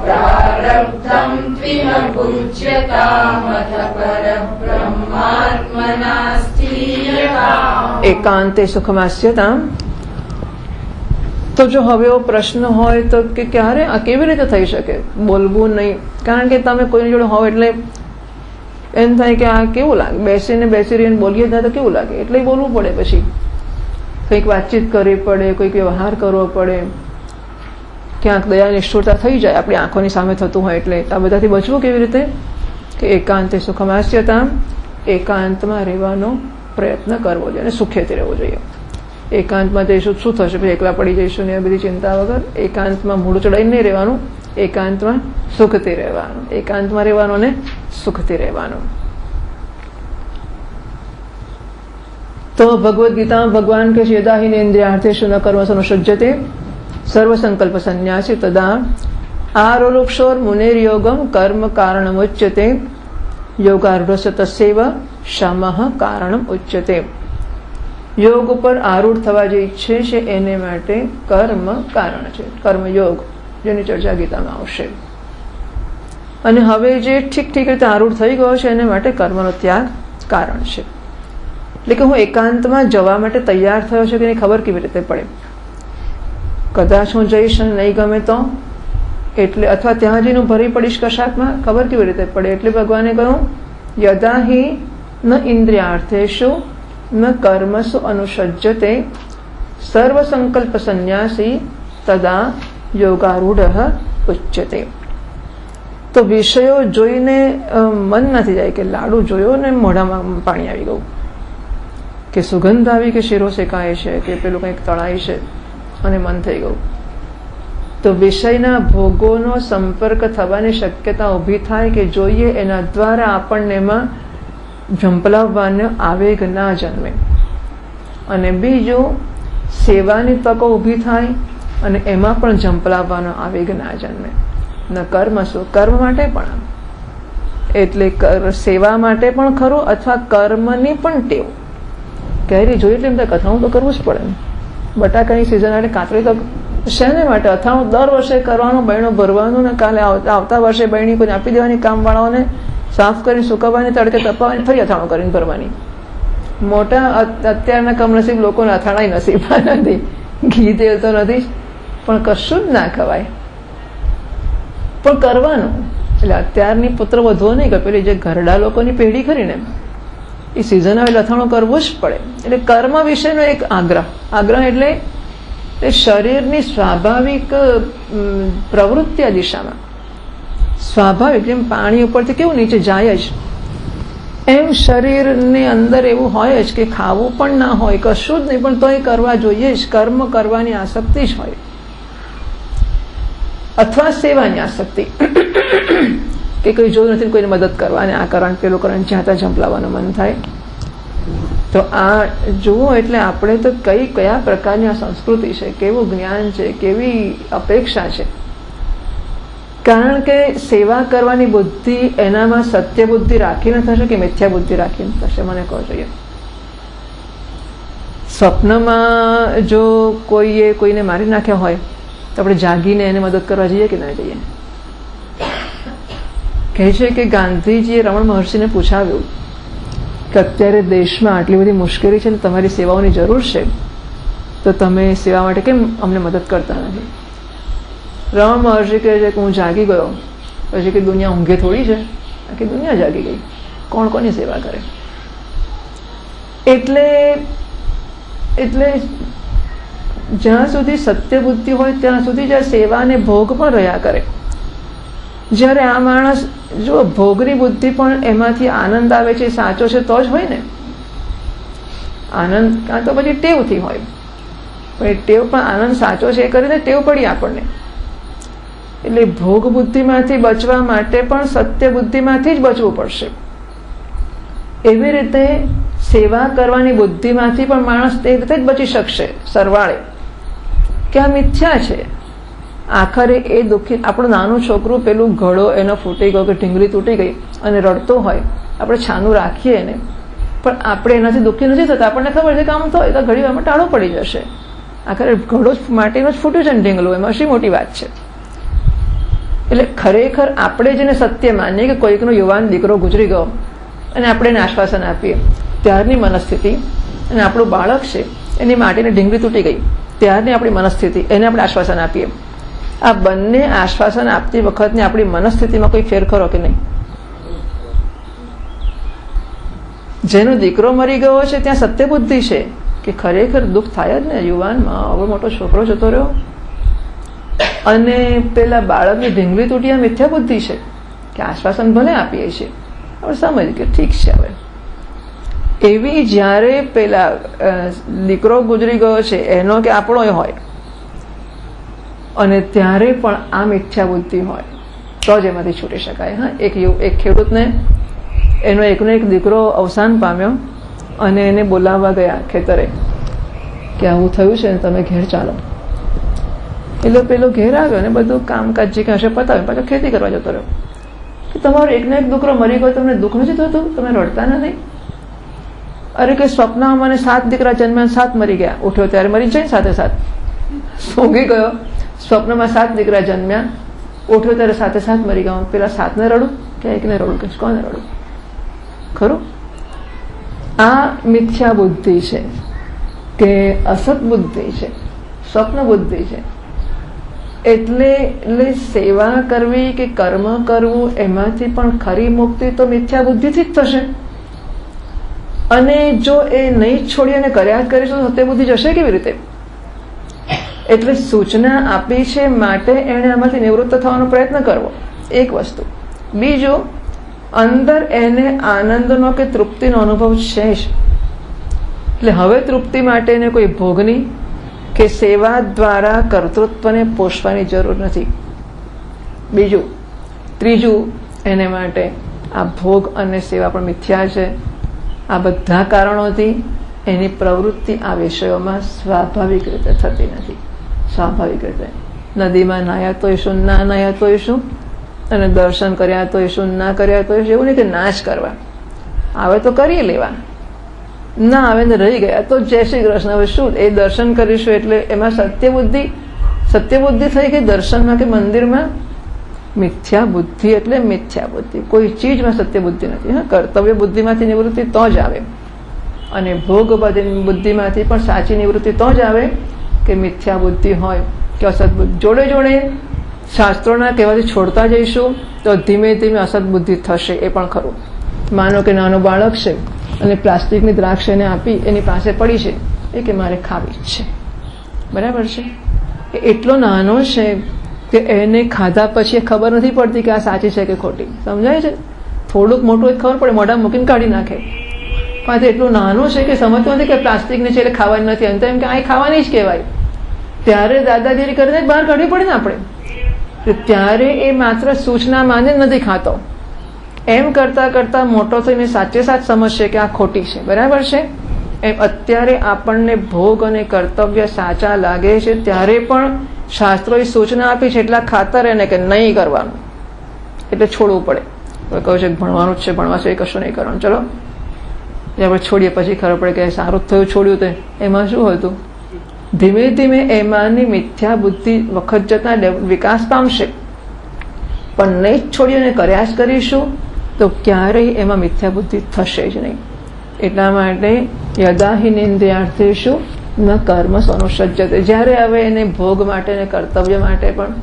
પ્રારબ્ધમ ત્વિહ ભુજ્યતામથ પરબ્રહ્માત્મના સ્થીયતામ એકાંતે સુખમાસ્યતામ. તો જો હવે એવો પ્રશ્ન હોય તો કે ક્યારે આ કેવી રીતે થઈ શકે? બોલવું નહીં, કારણ કે તમે કોઈની જોડે હોવ એટલે એમ થાય કે આ કેવું લાગે, બેસી રહીને બોલીએ તો કેવું લાગે, એટલે બોલવું પડે. પછી કંઈક વાતચીત કરવી પડે, કોઈક વ્યવહાર કરવો પડે, ક્યાંક દયા નિષ્ઠુરતા થઈ જાય આપણી આંખોની સામે થતું હોય. એટલે આ બધાથી બચવું કેવી રીતે? કે એકાંતે સુખમાસ્યતામ, એકાંતમાં રહેવાનો પ્રયત્ન કરવો જોઈએ અને સુખેથી રહેવું જોઈએ. એકાંતમાં જઈશું શું થશે, પછી એકલા પડી જઈશું ને એ બધી ચિંતા વગર એકાંતમાં મૂળ ચડાઈને નહીં રહેવાનું, એકાંતમાં સુખથી રહેવાનું, એકાંતમાં રહેવાનું અને સુખથી રહેવાનું. તો ભગવદ્ ગીતામાં ભગવાન કે છે યદાહિ ઇન્દ્રિયાર્થેષુ ન કર્મસુ સર્વ સંકલ્પ સંન્યાસી તદા આરોરુક્ષોર મુનિર્યોગમ કર્મ કારણમ ઉચ્યતે યોગારૂઢસ્ય તસ્યૈવ શમઃ કારણમ ઉચ્યતે. યોગ ઉપર આરૂઢ થવા જે ઈચ્છે છે એને માટે કર્મ કારણ છે, કર્મયોગ, જેની ચર્ચા ગીતામાં આવશે. અને હવે જે ઠીક રીતે આરૂઢ થઈ ગયો છે એને માટે કર્મનો ત્યાગ કારણ છે. એટલે કે હું એકાંતમાં જવા માટે તૈયાર થયો છે કે એની ખબર કેવી રીતે પડે? કદાચ હું જઈશ અને નહીં ગમે તો, એટલે અથવા ત્યાં જઈને હું ભરી પડીશ કશાકમાં, ખબર કેવી રીતે પડે? એટલે ભગવાને કહ્યું યદા હિ ન ઇન્દ્રિયાર્થેષુ ન કર્મસુ અનુસજ્જતે સર્વ સંકલ્પ સંન્યાસી તદા યોગારૂઢ ઉચ્યતે. તો વિષયો જોઈને મન નથી જાય કે લાડુ જોયો ને મોઢામાં પાણી આવી ગયું, કે સુગંધ આવી, કે શીરો શેકાય છે, કે પેલું કંઈક તળાય છે અને મન થઈ ગયું. તો વિષયના ભોગોનો સંપર્ક થવાની શક્યતા ઊભી થાય કે જોઈએ એના દ્વારા આપણને એમાં ઝંપલાવવાનો આવેગ ના જન્મે. અને બીજું, સેવાની તકો ઊભી થાય અને એમાં પણ ઝંપલાવવાનો આવેગ ના જન્મે. ન કર્મ શું, કર્મ માટે પણ, એટલે સેવા માટે પણ ખરું, અથવા કર્મની પણ ટેવ. કેરી જોઈએ એટલે એમ થાય અથાણું તો કરવું જ પડે. બટાકાની સિઝન એટલે કાતરી તો શેને માટે? અથાણું દર વર્ષે કરવાનું, બહેણું ભરવાનું ને કાલે આવતા વર્ષે બહેણી કોઈને આપી દેવાની, કામવાળાઓને સાફ કરીને સુકવવાની, તડકે તપાવવાની, ફરી અથાણું કરીને ભરવાની. મોટા અત્યારના કમનસીબ લોકોને અથાણાય નસીબા નથી, ઘી તેલ તો નથી, પણ કશું જ ના ખવાય, પણ કરવાનું. એટલે અત્યારની પુત્ર વધવો નહીં કે પેલી જે ઘરડા લોકોની પેઢી ખરી ને, એ સિઝન આવે અથાણું કરવું જ પડે. એટલે કર્મ વિશેનો એક આગ્રહ એટલે એ શરીરની સ્વાભાવિક પ્રવૃત્તિ આ દિશામાં સ્વાભાવિક, જેમ પાણી ઉપરથી કેવું નીચે જાય જ, એમ શરીરની અંદર એવું હોય જ કે ખાવું પણ ના હોય, કશું જ નહીં, પણ તોય કરવા જોઈએ જ. કર્મ કરવાની આસક્તિ જ હોય, અથવા સેવાની આસક્તિ, કે કોઈ જોયું નથી કોઈને મદદ કરવા અને આ કરવાનું પેલું કરવાનું, જ્યાં ત્યાં ઝંપલાવવાનું મન થાય. તો આ જુઓ, એટલે આપણે તો કયા પ્રકારની આ સંસ્કૃતિ છે, કેવું જ્ઞાન છે, કેવી અપેક્ષા છે. કારણ કે સેવા કરવાની બુદ્ધિ એનામાં સત્ય બુદ્ધિ રાખીને થશે કે મિથ્યા બુદ્ધિ રાખીને થશે? મને કહો જોઈએ. સ્વપ્નમાં જો કોઈને મારી નાખ્યા હોય તો આપણે જાગીને એને મદદ કરવા જઈએ કે ના જઈએ? કહે છે કે ગાંધીજીએ રમણ મહર્ષિને પૂછાવ્યું કે અત્યારે દેશમાં આટલી બધી મુશ્કેલી છે ને તમારી સેવાઓની જરૂર છે, તો તમે સેવા માટે કેમ અમને મદદ કરતા નથી? રમણ મહર્ષિ કહે છે કે હું જાગી ગયો પછી કે દુનિયા ઊંઘે થોડી છે, આખી દુનિયા જાગી ગઈ, કોણ કોની સેવા કરે? એટલે જ્યાં સુધી સત્ય બુદ્ધિ હોય ત્યાં સુધી જ્યાં સેવા અને ભોગ પણ રહ્યા કરે. જ્યારે આ માણસ જો ભોગની બુદ્ધિ પણ એમાંથી આનંદ આવે છે, સાચો છે તો જ હોય ને આનંદ, કાં તો પછી ટેવથી હોય, પણ એ ટેવ પણ આનંદ સાચો છે એ કરીને ટેવ પડી આપણને. એટલે ભોગ બુદ્ધિમાંથી બચવા માટે પણ સત્ય બુદ્ધિમાંથી જ બચવું પડશે. એવી રીતે સેવા કરવાની બુદ્ધિમાંથી પણ માણસ તે રીતે જ બચી શકશે સરવાળે કે આ મિથ્યા છે. આખરે એ દુઃખી આપણું નાનું છોકરું પેલું ઘડો એનો ફૂટી ગયો કે ઢીંગલી તૂટી ગઈ અને રડતો હોય, આપણે છાનું રાખીએ એને, પણ આપણે એનાથી દુઃખી નથી થતા. આપણને ખબર છે કે આમ તો એ તો ઘડી વારમાં ટાળો પડી જશે. આખરે ઘડો માટીનો જ ફૂટ્યું છે ને ઢીંગલું, એમાં શી મોટી વાત છે. એટલે ખરેખર આપણે જેને સત્ય માનીએ કે કોઈકનો યુવાન દીકરો ગુજરી ગયો અને આપણે એને આશ્વાસન આપીએ, ત્યારની મનસ્થિતિ, અને આપણું બાળક છે એની માટીની ઢીંગલી તૂટી ગઈ ત્યારની આપણી મનસ્થિતિ, એને આપણે આશ્વાસન આપીએ. આ બંને આશ્વાસન આપતી વખતની આપણી મનસ્થિતિમાં કોઈ ફેર ખરો કે નહીં? જેનો દીકરો મરી ગયો છે ત્યાં સત્ય બુદ્ધિ છે કે ખરેખર દુઃખ થાય જ ને, યુવાનમાં હવે મોટો છોકરો જતો રહ્યો, અને પેલા બાળકની ઢીંગલી તૂટી, આ મિથ્યા બુદ્ધિ છે કે આશ્વાસન ભલે આપીએ છીએ, આપણે સમજ કે ઠીક છે. હવે એવી જ્યારે પેલા દીકરો ગુજરી ગયો છે એનો કે આપણો હોય, અને ત્યારે પણ આ મિથ્યા બુદ્ધિ હોય તો જ એમાંથી છૂટી શકાય. હા, એક ખેડૂતને એનો એકનો એક દીકરો અવસાન પામ્યો અને એને બોલાવવા ગયા ખેતરે કે આવું થયું છે ને તમે ઘેર ચાલો. એટલે પેલો ઘેર આવ્યો ને બધું કામકાજ જે હશે પતાવ્યું, પાછો ખેતી કરવા જતો રહ્યો. કે તમારો એકનો એક દીકરો મરી ગયો, તમને દુઃખ નથી થતું? તમે રડતા નથી? અરે કે સ્વપ્નમાં મને 7 દીકરા જન્મ્યા, 7 મરી ગયા. ઉઠ્યો ત્યારે મરી જાય સાથે સાથ. સૂંઘી ગયો, સ્વપ્નમાં 7 દીકરા જન્મ્યા, ઉઠ્યો ત્યારે સાથે 7 મરી ગયા. પેલા 7ને રડું કે એકને રડું કે કોને રડું? ખરું, આ મિથ્યા બુદ્ધિ છે કે અસત બુદ્ધિ છે, સ્વપ્ન બુદ્ધિ છે. એટલે સેવા કરવી કે કર્મ કરવું એમાંથી પણ ખરી મુક્તિ તો મિથ્યા બુદ્ધિથી જ થશે. અને જો એ નહીં છોડી અને કર્યા જ કરીશું તો સત્ય બુદ્ધિ જશે કેવી રીતે? એટલે સૂચના આપી છે માટે એણે આમાંથી નિવૃત્ત થવાનો પ્રયત્ન કરવો, એક વસ્તુ. બીજું, અંદર એને આનંદનો કે તૃપ્તિનો અનુભવ છે જ, એટલે હવે તૃપ્તિ માટે એને કોઈ ભોગની કે સેવા દ્વારા કર્તૃત્વને પોષવાની જરૂર નથી. બીજું, ત્રીજું, એને માટે આ ભોગ અને સેવા પણ મિથ્યા છે. આ બધા કારણોથી એની પ્રવૃત્તિ આ વિષયોમાં સ્વાભાવિક રીતે થતી નથી. સ્વાભાવિક રીતે નદીમાં નાહ્યા તોય શું, ના નાહ્યા તોય શું, અને દર્શન કર્યા તોય શું, ના કર્યા તોય શું. એવું નહીં કે નાશ કરવા આવે તો કરી લેવા, ના આવે ને રહી ગયા તો જય શ્રી કૃષ્ણ. હવે શું એ દર્શન કરીશું એટલે એમાં સત્ય બુદ્ધિ થઈ ગઈ દર્શનમાં કે મંદિરમાં? મિથ્યા બુદ્ધિ એટલે મિથ્યા બુદ્ધિ, કોઈ ચીજમાં સત્ય બુદ્ધિ નથી. હા, કર્તવ્ય બુદ્ધિમાંથી નિવૃત્તિ તો જ આવે, અને ભોગ બુદ્ધિમાંથી પણ સાચી નિવૃત્તિ તો જ આવે કે મિથ્યા બુદ્ધિ હોય કે અસત બુદ્ધિ. જોડે જોડે શાસ્ત્રોના કહેવાથી છોડતા જઈશું તો ધીમે ધીમે અસત બુદ્ધિ થશે. એ પણ ખરું. માનો કે નાનો બાળક છે અને પ્લાસ્ટિકની દ્રાક્ષ એને આપી, એની પાસે પડી છે, એ કે મારે ખાવી જ છે, બરાબર છે. એ એટલો નાનો છે કે એને ખાધા પછી ખબર નથી પડતી કે આ સાચી છે કે ખોટી. સમજાય છે? થોડુંક મોટું ખબર પડે, મોઢા મૂકીને કાઢી નાખે, પણ તે એટલું નાનું છે કે સમજતો નથી કે પ્લાસ્ટિકની છે એટલે ખાવાની નથી. અંતે એમ કે આ ખાવાની જ કહેવાય. ત્યારે દાદાગીરી કરીને જ બહાર કાઢવી પડે ને આપણે. ત્યારે એ માત્ર સૂચના માને નથી ખાતો. એમ કરતા કરતા મોટો થઈને સાચે સાચ સમજશે કે આ ખોટી છે, બરાબર છે. એમ અત્યારે આપણને ભોગ અને કર્તવ્ય સાચા લાગે છે ત્યારે પણ શાસ્ત્રોએ સૂચના આપી છે એટલા ખાતર એને કે નહીં કરવાનું, એટલે છોડવું પડે. કહ્યું છે ભણવાનું જ છે, ભણવા છે, કશું નહીં કરવાનું, ચલો આપણે છોડીએ. પછી ખબર પડે કે સારું જ થયું છોડ્યું તે, એમાં શું હતું? ધીમે ધીમે એમાંની મિથ્યા બુદ્ધિ વખત જતા વિકાસ પામશે. પણ નહીં જ છોડી અને કર્યા જ કરીશું તો ક્યારેય એમાં મિથ્યા બુદ્ધિ થશે જ નહીં. એટલા માટે યદા હિ નિંદ્યાર્થેષુ ન કર્મ સનુસજ્જતે. જ્યારે હવે એને ભોગ માટે ને કર્તવ્ય માટે પણ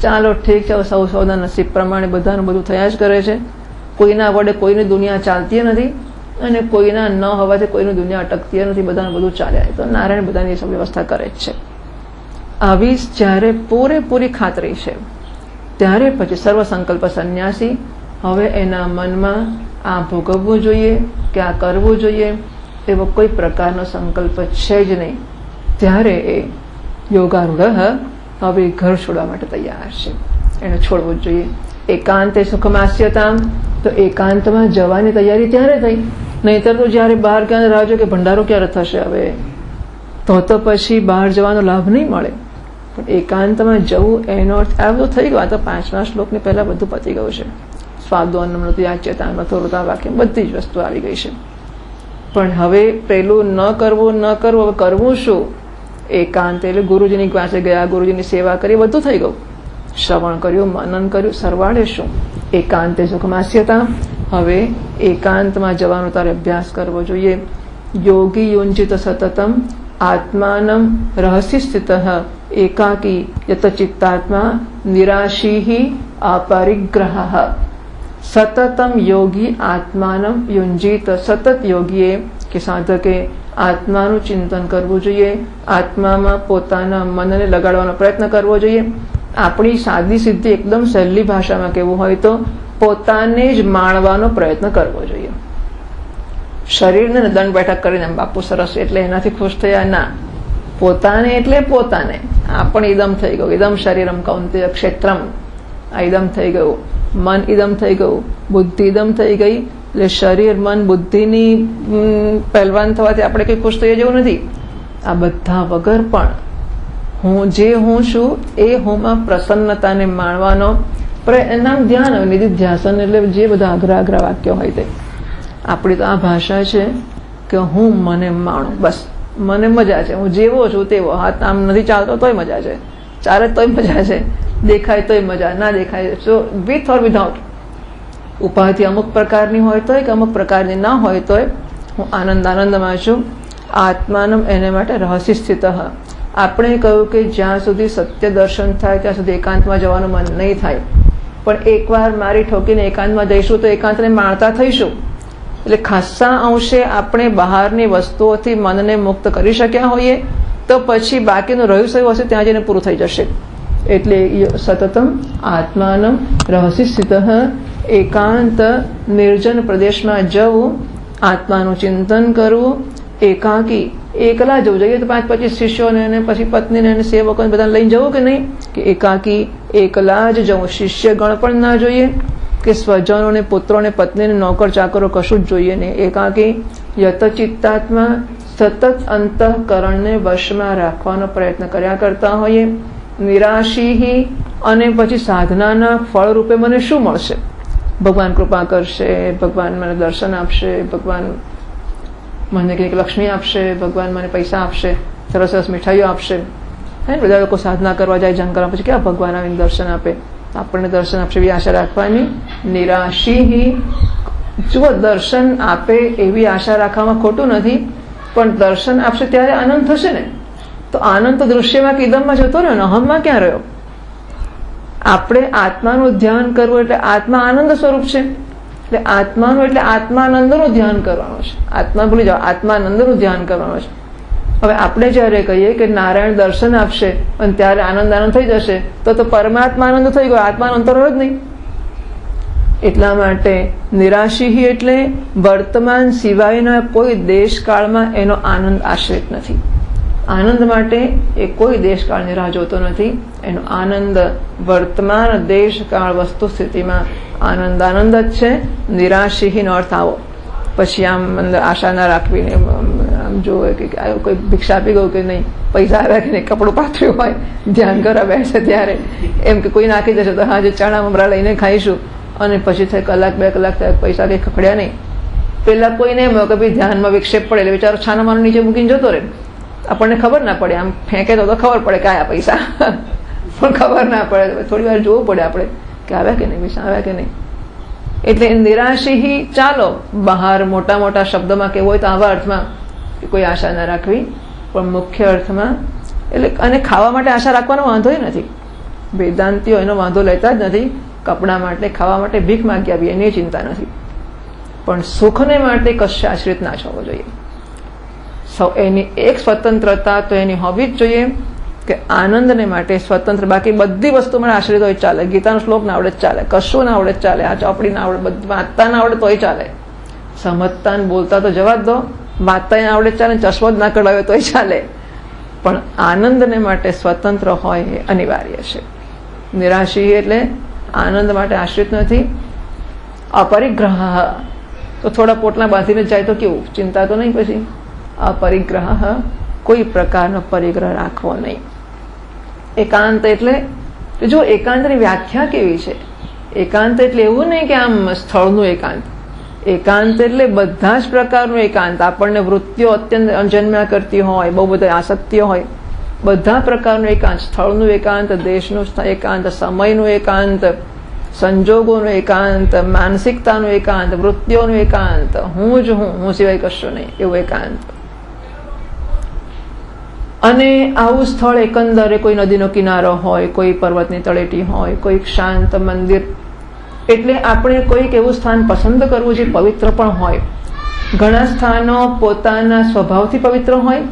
ચાલો ઠીક છે, સૌ સૌના નસીબ પ્રમાણે બધાનું બધું થયા જ કરે છે. કોઈના વડે કોઈની દુનિયા ચાલતી નથી અને કોઈના ન હોવાથી કોઈની દુનિયા અટકતી નથી. બધાનું બધું ચાલ્યા તો નારાયણ બધાની સબ વ્યવસ્થા કરે જ છે. આવી જ્યારે પૂરેપૂરી ખાતરી છે ત્યારે પછી સર્વ સંકલ્પ સંન્યાસી હવે એના મનમાં આ ભોગવવું જોઈએ કે આ કરવું જોઈએ એવો કોઈ પ્રકારનો સંકલ્પ છે જ નહીં. ત્યારે એ યોગારૂઢ હવે ઘર છોડવા માટે તૈયાર છે. એને છોડવું જ જોઈએ. એકાંતે સુખમાસ્યતામ, તો એકાંતમાં જવાની તૈયારી ત્યારે થઈ નહીંતર તો જ્યારે બહાર ક્યાં રાહ કે ભંડારો ક્યારે થશે હવે, તો પછી બહાર જવાનો લાભ નહીં મળે. પણ એકાંતમાં જવું એનો અર્થ આ બધું થઈ ગયો. આ તો 5મા શ્લોકની પહેલા બધું પતી ગયું છે. સ્વાદોન્નમૃતિ યાચ્યતા મથોરતા વાક્ય બધી જ વસ્તુ આવી ગઈ છે. પણ હવે પેલું ન કરવું હવે કરવું શું? એકાંત એટલે ગુરુજીની પાસે ગયા, ગુરુજીની સેવા કરી, બધું થઈ ગયું. શ્રવણ કર્યું, મનન કર્યું, સરવાળે શું? એકાંતે સુખમાસ્યતા. હવે એકાંતમાં જવાનો તારે અભ્યાસ કરવો જોઈએ. યોગી યુંજિત સતતમ આત્માનમ રહસ્ય સ્થિત એકાકી યત ચિત્તાત્મા નિરાશી અપરિગ્રહ. સતતમ યોગી આત્માનમ યુંજીત. સતત યોગીએ કે સાધકે આત્માનું ચિંતન કરવું જોઈએ. આત્મામાં પોતાના મનને લગાડવાનો પ્રયત્ન કરવો જોઈએ. આપણી સાદી સીધી એકદમ સહેલી ભાષામાં કહેવું હોય તો પોતાને જ માણવાનો પ્રયત્ન કરવો જોઈએ. શરીરને દંડ બેઠક કરીને બાપુ સરસ એટલે એનાથી ખુશ થયા ના. પોતાને એટલે પોતાને. આ પણ ઇદમ થઈ ગયું. ઇદમ શરીરમ કૌંતેય ક્ષેત્રમ. આ ઇદમ થઈ ગયું. મન ઇદમ થઈ ગયું. બુદ્ધિ ઇદમ થઈ ગઈ. એટલે શરીર મન બુદ્ધિની પહેલવાન થવાથી આપણે કંઈ ખુશ થઈ જવું નથી. આ બધા વગર પણ હું છું એ હુંમાં પ્રસન્નતાને માણવાનો નામ ધ્યાન હોય. નિધિ ધ્યાસન એટલે જે બધા અઘરા વાક્યો હોય તે. આપણી તો આ ભાષા છે કે હું મને માણું, બસ મને મજા છે, હું જેવો છું તેવો. હાથ આમ નથી ચાલતો તોય મજા છે, ચાલે તોય મજા છે, દેખાય તોય મજા, ના દેખાય સો વિથ ઓર વિધાઉટ. ઉપાધિ અમુક પ્રકારની હોય તોય કે અમુક પ્રકારની ના હોય તોય હું આનંદમાં છું. આત્માનમ એને માટે રહસ્ય સ્થિત. આપણે કહ્યું કે જ્યાં સુધી સત્ય દર્શન થાય ત્યાં સુધી એકાંતમાં જવાનું મન નહીં થાય. પણ એકવાર મારી ઠોકીને એકાંતમાં જઈશું તો એકાંતને માણતા થઈશું. એટલે ખાસ્સા અંશે આપણે બહારની વસ્તુઓથી મનને મુક્ત કરી શક્યા હોઈએ તો પછી બાકીનું રહ્યું સહયું હશે ત્યાં જઈને પૂરું થઈ જશે. એટલે સતતમ આત્માનમ રહસ્ય સ્થિત. એકાંત નિર્જન પ્રદેશમાં જવું, આત્માનું ચિંતન કરવું, એકાકી એકલા જવું જોઈએ. તો 5-25 શિષ્યોને અને પછી પત્નીને અને સેવકોને બધાને લઈને જવું કે નહીં, કે એકાકી એકલા જ જવું. શિષ્યગણ પણ ના જોઈએ કે સ્વજનોને પુત્રોને પત્નીને નોકર ચાકરો કશું જ જોઈએ નહીં. એકાકી યત ચિત્તાત્મા સતત અંતઃકરણને વશમાં રાખવાનો પ્રયત્ન કર્યા કરતા હોઈએ. નિરાશી અને પછી સાધનાના ફળ રૂપે મને શું મળશે? ભગવાન કૃપા કરશે, ભગવાન મને દર્શન આપશે, ભગવાન મને કંઈક લક્ષ્મી આપશે, ભગવાન મને પૈસા આપશે, સરસ સરસ મીઠાઈઓ આપશે. હે બધા લોકો સાધના કરવા જાય જંગલમાં, પછી ક્યાં ભગવાન આવીને દર્શન આપે? આપણને દર્શન આપશે એવી આશા રાખવાની. નિરાશી. જુઓ, દર્શન આપે એવી આશા રાખવામાં ખોટું નથી, પણ દર્શન આપશે ત્યારે આનંદ થશે ને. તો આનંદ તો દૃશ્યમાં કે ઇદમમાં જતો રહ્યો ને, અહમમાં ક્યાં રહ્યો? આપણે આત્માનું ધ્યાન કરવું એટલે આત્મા આનંદ સ્વરૂપ છે. એટલે આત્માનું એટલે આત્માનંદનું ધ્યાન કરવાનું છે. આત્મા ભૂલી જાઓ, આત્માનંદનું ધ્યાન કરવાનું છે. હવે આપણે જયારે કહીએ કે નારાયણ દર્શન આપશે અને ત્યારે આનંદ થઈ જશે તો પરમાત્મા આનંદ થઈ ગયો, આત્માનંદ તો રહ્યો જ નહીં. એટલા માટે નિરાશી એટલે વર્તમાન સિવાયના કોઈ દેશકાળમાં એનો આનંદ આશ્રિત નથી. આનંદ માટે એ કોઈ દેશકાળની રાહ જોતો નથી. એનો આનંદ વર્તમાન દેશકાળ વસ્તુ સ્થિતિમાં આનંદ જ છે. નિરાશીનો અર્થ આવો. પછી આમ અંદર આશા ના રાખવીને આમ જોવે કે કોઈ ભિક્ષા આપી ગયું કે નહીં, પૈસા આવ્યા કે નહીં, કપડું પાથર્યું હોય, ધ્યાન કરવા બેસે ત્યારે એમ કે કોઈ નાખી જશે તો હા જે ચણા મમરા લઈને ખાઈશું, અને પછી થાય 1-2 કલાક થાય પૈસા કંઈ ખખડ્યા નહીં. પેલા કોઈને એમ કે ભાઈ ધ્યાનમાં વિક્ષેપ પડે એટલે બિચારો છાનામાનો નીચે મૂકીને જતો રહે. આપણને ખબર ના પડે, આમ ફેંકે તો ખબર પડે કે આયા પૈસા, પણ ખબર ના પડે. થોડી વાર જોવું પડે આપણે કે આવ્યા કે નહીં, પૈસા આવ્યા કે નહીં. એટલે નિરાશી, ચાલો બહાર મોટા શબ્દોમાં કહેવું હોય તો આવા અર્થમાં કે કોઈ આશા ના રાખવી, પણ મુખ્ય અર્થમાં એટલે અને ખાવા માટે આશા રાખવાનો વાંધો નથી. વેદાંતિઓ એનો વાંધો લેતા જ નથી. કપડા માટે, ખાવા માટે ભીખ માંગી આવીએ એની ચિંતા નથી, પણ સુખને માટે કશે આશ્રિત ના થવો જોઈએ. એની એક સ્વતંત્રતા તો એની હોવી જ જોઈએ કે આનંદને માટે સ્વતંત્ર. બાકી બધી વસ્તુ મને આશ્રિત હોય ચાલે. ગીતાનો શ્લોક ના આવડે ચાલે, કશું ના આવડે ચાલે, આ ચોપડી ના આવડે, વાંચતા ના આવડે તોય ચાલે, સમજતા ને બોલતા તો જવા જ દો, વાંચતા ના આવડે ચાલે, ચશ્મો જ ના કઢાવ્યો તોય ચાલે, પણ આનંદને માટે સ્વતંત્ર હોય એ અનિવાર્ય છે. નિરાશી એટલે આનંદ માટે આશ્રિત નથી. અપરિગ્રહ તો થોડા પોટલા બાંધીને જાય તો કેવું, ચિંતા તો નહીં. પછી અપરિગ્રહ, કોઈ પ્રકારનો પરિગ્રહ રાખવો નહીં. એકાંત એટલે જો એકાંતની વ્યાખ્યા કેવી છે, એકાંત એટલે એવું નહીં કે આમ સ્થળનું એકાંત. એકાંત એટલે બધા જ પ્રકારનું એકાંત. આપણને વૃત્તિઓ અત્યંત અજન્મ્યા કરતી હોય, બહુ બધા આસક્તિઓ હોય, બધા પ્રકારનું એકાંત. સ્થળનું એકાંત, દેશનું એકાંત, સમયનું એકાંત, સંજોગોનું એકાંત, માનસિકતાનું એકાંત, વૃત્તિઓનું એકાંત, હું જ હું સિવાય કશું નહીં, એવું એકાંત. અને આવું સ્થળ એકંદરે કોઈ નદીનો કિનારો હોય, કોઈ પર્વતની તળેટી હોય, કોઈ શાંત મંદિર, એટલે આપણે કોઈક એવું સ્થાન પસંદ કરવું જે પવિત્ર પણ હોય. ઘણા સ્થાનો પોતાના સ્વભાવથી પવિત્ર હોય,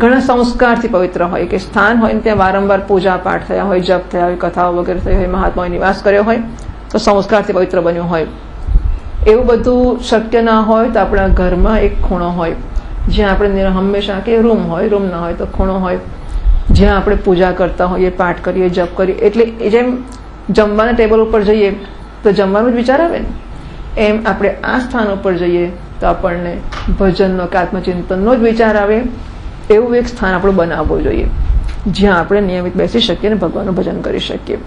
ઘણા સંસ્કારથી પવિત્ર હોય, કે સ્થાન હોય ને ત્યાં વારંવાર પૂજા પાઠ થયા હોય, જપ થયા હોય, કથાઓ વગેરે થઈ હોય, મહાત્માએ નિવાસ કર્યો હોય, તો સંસ્કારથી પવિત્ર બન્યું હોય. એવું બધું શક્ય ના હોય તો આપણા ઘરમાં એક ખૂણો હોય જ્યાં આપણે હંમેશા, કે રૂમ હોય, રૂમ ના હોય તો ખૂણો હોય, જ્યાં આપણે પૂજા કરતા હોઈએ, પાઠ કરીએ, જપ કરીએ. એટલે જેમ જમવાના ટેબલ ઉપર જઈએ તો જમવાનું જ વિચાર આવે ને, એમ આપણે આ સ્થાન ઉપર જઈએ તો આપણને ભજનનો કે આત્મચિંતનનો જ વિચાર આવે. એવું એક સ્થાન આપણું બનાવવું જોઈએ જ્યાં આપણે નિયમિત બેસી શકીએ અને ભગવાનનું ભજન કરી શકીએ.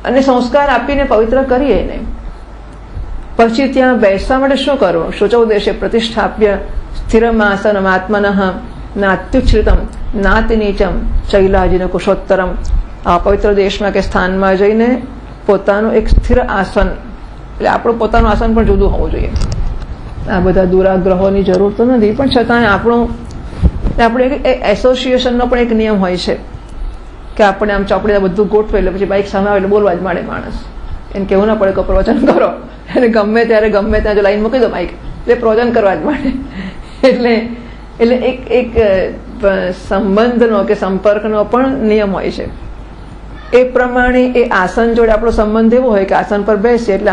અને સંસ્કાર આપીને પવિત્ર કરીએ ને પછી ત્યાં બેસવા માટે શું કરવું? શુચૌદેશે પ્રતિષ્ઠાપ્ય સ્થિરમાસનમ આત્મનઃ નાત્યુચ્છ્રિતમ નાતિ નીચમ ચૈલાજીન કુશોત્તરમ. આ પવિત્ર દેશમાં કે સ્થાનમાં જઈને પોતાનું એક સ્થિર આસન, એટલે આપણું પોતાનું આસન પણ જુદું હોવું જોઈએ. આ બધા દુરાગ્રહોની જરૂર તો નથી, પણ છતાં આપણે એસોસિએશનનો પણ એક નિયમ હોય છે કે આપણે આમ ચોપડીને બધું ગોઠવે એટલે પછી બાઇક સામે આવે એટલે બોલવા જ માંડે માણસ. એને કહેવું ના પડે કે પ્રવચન કરો, અને ગમે ત્યારે ગમે ત્યાં જો લાઈન મૂકી દો બાઇક એટલે પ્રવચન કરવા જ માંડે. એટલે એક સંબંધનો કે સંપર્કનો પણ નિયમ હોય છે. એ પ્રમાણે એ આસન જોડે આપણો સંબંધ એવો હોય કે આસન પર બેસીએ એટલે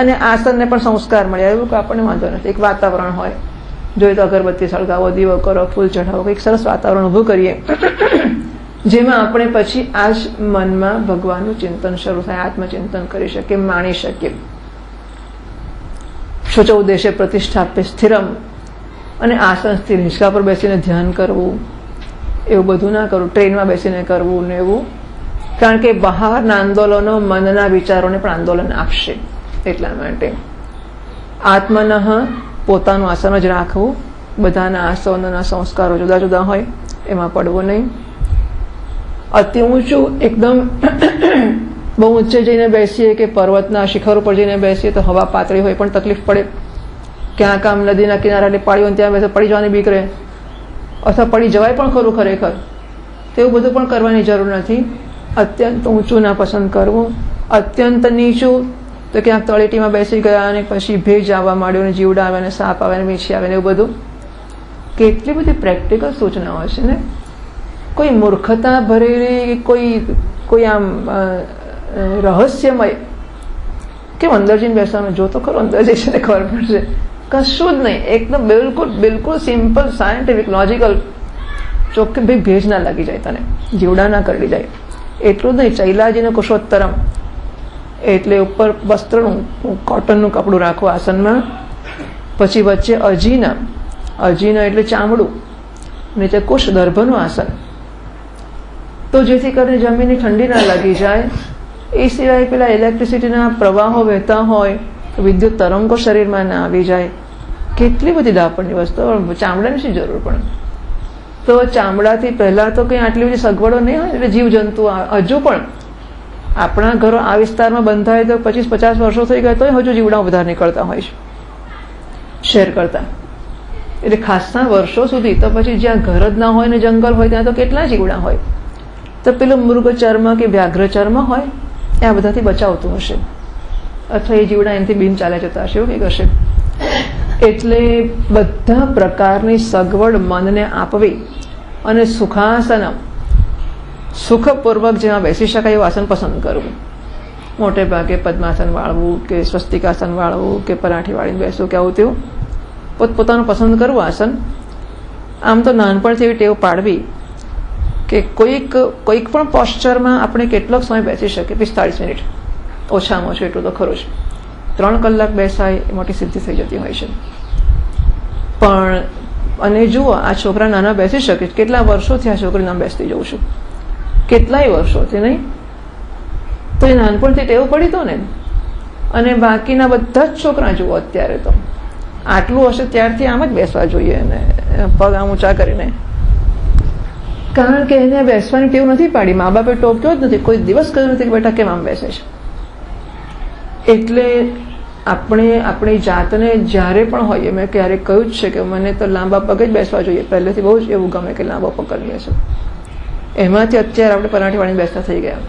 અને આસનને પણ સંસ્કાર મળે, એવું કે આપણને વાંધો નથી. એક વાતાવરણ હોય, જોઈએ તો અગરબત્તી સળગાવો, દીવો કરો, ફૂલ ચઢાવો, કંઈક સરસ વાતાવરણ ઊભું કરીએ જેમાં આપણે પછી આ જ મનમાં ભગવાનનું ચિંતન શરૂ થાય, આત્મચિંતન કરી શકીએ, માણી શકીએ. શુચૌદેશે પ્રતિષ્ઠાપ્ય સ્થિરમ, અને આસન સ્થિર, હિંચકા પર બેસીને ધ્યાન કરવું, એવું બધું ના કરવું. ટ્રેનમાં બેસીને કરવું ને એવું, કારણ કે બહારના આંદોલનો મનના વિચારોને પણ આંદોલન આપશે. એટલા માટે આત્મનઃ, પોતાનું આસન જ રાખવું. બધાના આસનોના સંસ્કારો જુદા જુદા હોય, એમાં પડવું નહીં. અતિ ઊંચું એકદમ બહુ ઊંચે જઈને બેસીએ કે પર્વતના શિખર ઉપર જઈને બેસીએ તો હવા પાતળી હોય પણ તકલીફ પડે. ક્યાંક આમ નદીના કિનારાને પાડી હોય ત્યાં બેસે પડી જવાની બીક રહે, અથવા પડી જવાય પણ ખરું ખરેખર. તેવું બધું પણ કરવાની જરૂર નથી. અત્યંત ઊંચું ના પસંદ કરવું. અત્યંત નીચું તો ક્યાંક તળેટીમાં બેસી ગયા અને પછી ભેજ આવવા માંડ્યો ને જીવડા આવે ને સાપ આવે ને વીંછી આવે ને એવું બધું. કેટલી બધી પ્રેક્ટિકલ સૂચનાઓ છે ને. કોઈ મૂર્ખતા ભરેલી, કોઈ આમ રહસ્યમય કેમ અંદર જઈને બેસવાનું, જો તો ખરો અંદર જઈશે ને ખબર પડશે. કશું જ નહીં, એકદમ બિલકુલ સિમ્પલ, સાયન્ટિફિક, લોજિકલ. ચોખ્ખે ભાઈ ભેજ ના લાગી જાય, તને જીવડા ના કરડી જાય, એટલું જ નહીં. ચૈલાજીને કુશોત્તરમ એટલે ઉપર વસ્ત્રનું, કોટનનું કપડું રાખવું આસનમાં. પછી વચ્ચે અજીના એટલે ચામડું, નીચે કુશ, દર્ભનું આસન. તો જેથી કરીને જમીનની ઠંડી ના લાગી જાય. એ સિવાય પેલા ઇલેક્ટ્રિસિટીના પ્રવાહો વહેતા હોય, વિદ્યુત તરંગો શરીરમાં ના આવી જાય. કેટલી બધી ડાપણની વસ્તુઓ, ચામડાની શી જરૂર પડે? તો ચામડાથી પહેલાં તો કંઈ આટલી બધી સગવડો નહીં હોય, એટલે જીવજંતુ હજુ પણ આપણા ઘરો આ વિસ્તારમાં બંધાય તો 25-50 વર્ષો થઈ ગયા તોય હજુ જીવડાઓ વધારે નીકળતા હોય છે શેર કરતા. એટલે ખાસા વર્ષો સુધી તો પછી જ્યાં ઘર જ ના હોય ને જંગલ હોય ત્યાં તો કેટલા જીવડા હોય. તો પેલું મૃગ ચર્મ કે વ્યાઘ્ર ચર્મ હોય એ આ બધાથી બચાવતું હશે, અથવા એ જીવડા એનાથી બિન ચાલે જતા હશે, એવું કંઈક હશે. એટલે બધા પ્રકારની સગવડ મનને આપવી અને સુખાસન, સુખપૂર્વક જેમાં બેસી શકાય એવું આસન પસંદ કરવું. મોટે ભાગે પદ્માસન વાળવું કે સ્વસ્તિકાસન વાળવું કે પરાઠી વાળીને બેસવું કે આવું તેવું પોતપોતાનું પસંદ કરવું આસન. આમ તો નાનપણથી એવી ટેવ પાડવી કે કોઈક પણ પોસ્ચરમાં આપણે કેટલોક સમય બેસી શકીએ, 45 મિનિટ ઓછામાં ઓછું એટલું તો ખરું જ. 3 કલાક બેસાય એ મોટી સિદ્ધિ થઈ જતી હોય છે. પણ અને જુઓ, આ છોકરા નાના બેસી શકે, કેટલા વર્ષોથી આ છોકરી નામ બેસતી જઉં છું, કેટલાય વર્ષોથી, નહીં? તો એ નાનપણથી ટેવ પડી તો ને. અને બાકીના બધા જ છોકરા જુઓ અત્યારે તો આટલું હશે ત્યારથી આમ જ બેસવા જોઈએ, અને પગ આમ ઊંચા કરીને, કારણ કે એને બેસવાની ટેવ નથી પાડી. મા બાપે ટોક્યો જ નથી, કોઈ દિવસ કહ્યું નથી કે બેટા કેમ આમ બેસે છે. એટલે આપણે આપણી જાતને જ્યારે પણ હોઈએ, મેં ક્યારેક કહ્યું જ છે કે મને તો લાંબા પગ જ બેસવા જોઈએ, પહેલેથી બહુ જ એવું ગમે કે લાંબો પગ કરી બેસો. એમાંથી અત્યારે આપણે પરાઠી વાળીને બેસતા થઈ ગયા.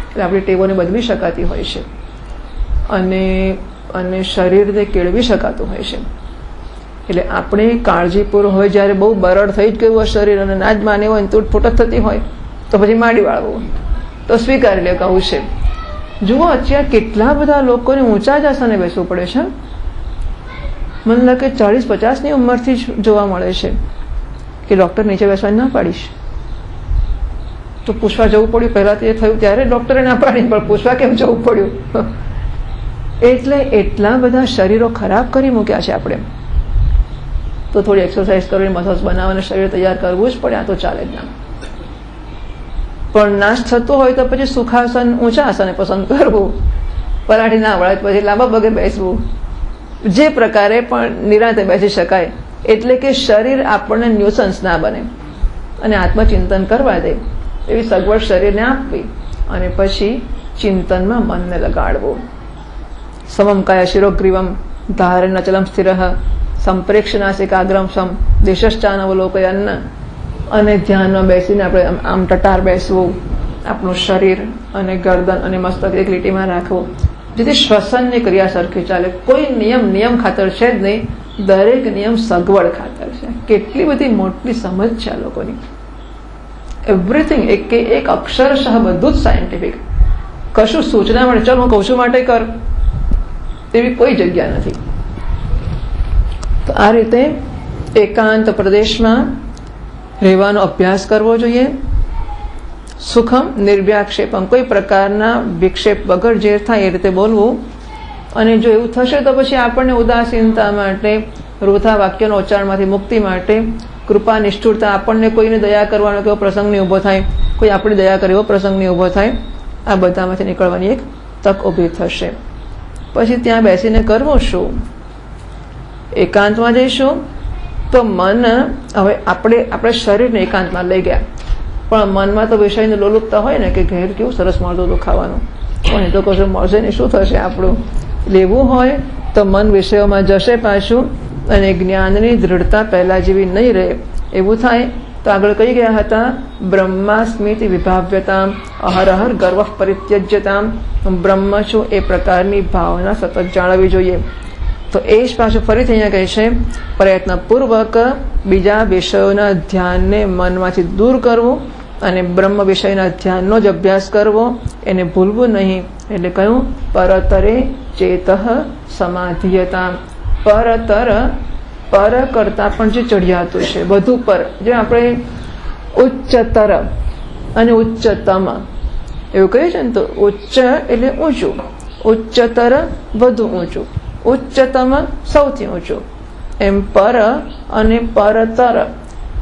એટલે આપણી ટેવોને બદલી શકાતી હોય છે, અને શરીરને કેળવી શકાતું હોય છે. એટલે આપણે કાળજીપૂર્વક હોય, જ્યારે બહુ બરડ થઈ જ ગયું હોય શરીર અને ના જ માને હોય, તૂટફૂટ જ થતી હોય, તો પછી માંડી વાળવું, તો સ્વીકારી લે કહું છે. જુઓ, અત્યારે કેટલા બધા લોકોને ઊંચા જ આસને બેસવું પડે છે. મને લાગે 40-50ની ઉંમરથી જ જોવા મળે છે કે ડૉક્ટર નીચે બેસવાની ના પાડીશ. તો પૂછવા જવું પડ્યું, પહેલાં તે થયું ત્યારે ડૉક્ટરે ના પાડી, પણ પૂછવા કેમ જવું પડ્યું? એટલે એટલા બધા શરીરો ખરાબ કરી મૂક્યા છે આપણે. તો થોડી એક્સરસાઇઝ કરીને મસલ્સ બનાવવાને શરીર તૈયાર કરવું જ પડે. આ તો ચાલે જ ના. પણ નાશ થતો હોય તો પછી સુખાસન, ઊંચા આસને પસંદ કરવું, પરાઠી ના વળે પછી લાંબા પગે બેસવું, જે પ્રકારે પણ નિરાંતે બેસી શકાય. એટલે કે શરીર આપણને ન્યુસન્સ ના બને અને આત્મચિંતન કરવા દે એવી સગવડ શરીરને આપવી, અને પછી ચિંતનમાં મનને લગાડવું. સમમ કાય શિરોગ્રીવમ ધારેણ અચલમ સ્થિરઃ સંપ્રેક્ષનાસિકાગ્રમ સમ દેશશ્ચાનવલોકયન્ન. અને ધ્યાનમાં બેસીને આપણે આમ ટટાર બેસવું, આપણું શરીર અને ગરદન અને મસ્તક એક લીટીમાં રાખવું, જેથી શ્વસનની ક્રિયા સરખી ચાલે. કોઈ નિયમ ખાતર છે જ નહીં, દરેક નિયમ સગવડ ખાતર છે. કેટલી બધી મોટી સમજ છે આ લોકોની. એવરીથિંગ, એક અક્ષરશઃ બધું જ સાયન્ટિફિક. કશું સૂચના મળે ચાલ હું કહું છું માટે કર, એવી કોઈ જગ્યા નથી. તો આ રીતે એકાંત પ્રદેશમાં રહેવાનો અભ્યાસ કરવો જોઈએ. સુખમ નિર્વ્યાક્ષેપમ, કોઈ પ્રકારના વિક્ષેપ વગર જે થાય એ રીતે બોલવું. અને જો એવું થશે તો પછી આપણને ઉદાસીનતા માટે, વૃથા વાક્યનો ઉચ્ચારણમાંથી મુક્તિ માટે, કૃપા નિષ્ઠુરતા, આપણને કોઈને દયા કરવાનો કેવો પ્રસંગ નહીં ઊભો થાય, કોઈ આપણી દયા કરે એવો પ્રસંગ નહીં ઊભો થાય, આ બધામાંથી નીકળવાની એક તક ઊભી થશે. પછી ત્યાં બેસીને કરવું શું? એકાંતમાં જઈશું તો મન, હવે આપણે શરીરને એકાંતમાં લઈ ગયા, પણ મનમાં તો વિષયની લોલુપતા હોય ને કે ઘેર કેવું સરસ મળતું હતું ખાવાનું, પણ એ તો કશું મળશે ને શું થશે આપણું. લેવું હોય તો મન વિષયોમાં જશે પાછું, અને જ્ઞાનની દૃઢતા પહેલાં જેવી નહીં રહે. એવું થાય તો આગળ કહી ગયા હતા, બ્રહ્માસ્મિતિ વિભાવ્યતામ અહરહર ગર્વ પરિત્યજ્યતામ, બ્રહ્મ છું એ પ્રકારની ભાવના સતત જાળવવી જોઈએ. તો એ જ પાછું ફરીથી અહીંયા કહે છે, પ્રયત્નપૂર્વક બીજા વિષયોના ધ્યાનને મનમાંથી દૂર કરવું અને બ્રહ્મ વિષયના ધ્યાનનો જ અભ્યાસ કરવો, એને ભૂલવું નહીં. એટલે કયું? પરતરે ચેતઃ સમાધિયતા. પર કરતાં પણ જે ચઢિયાતું છે બધું પર, જે આપણે ઉચ્ચતર અને ઉચ્ચતમ એવું કહીએ છે ને, તો ઉચ્ચ એટલે ઊંચું, ઉચ્ચતર વધુ ઊંચું, ઉચ્ચતમ સૌથી ઊંચું, એમ પર અને પરતર.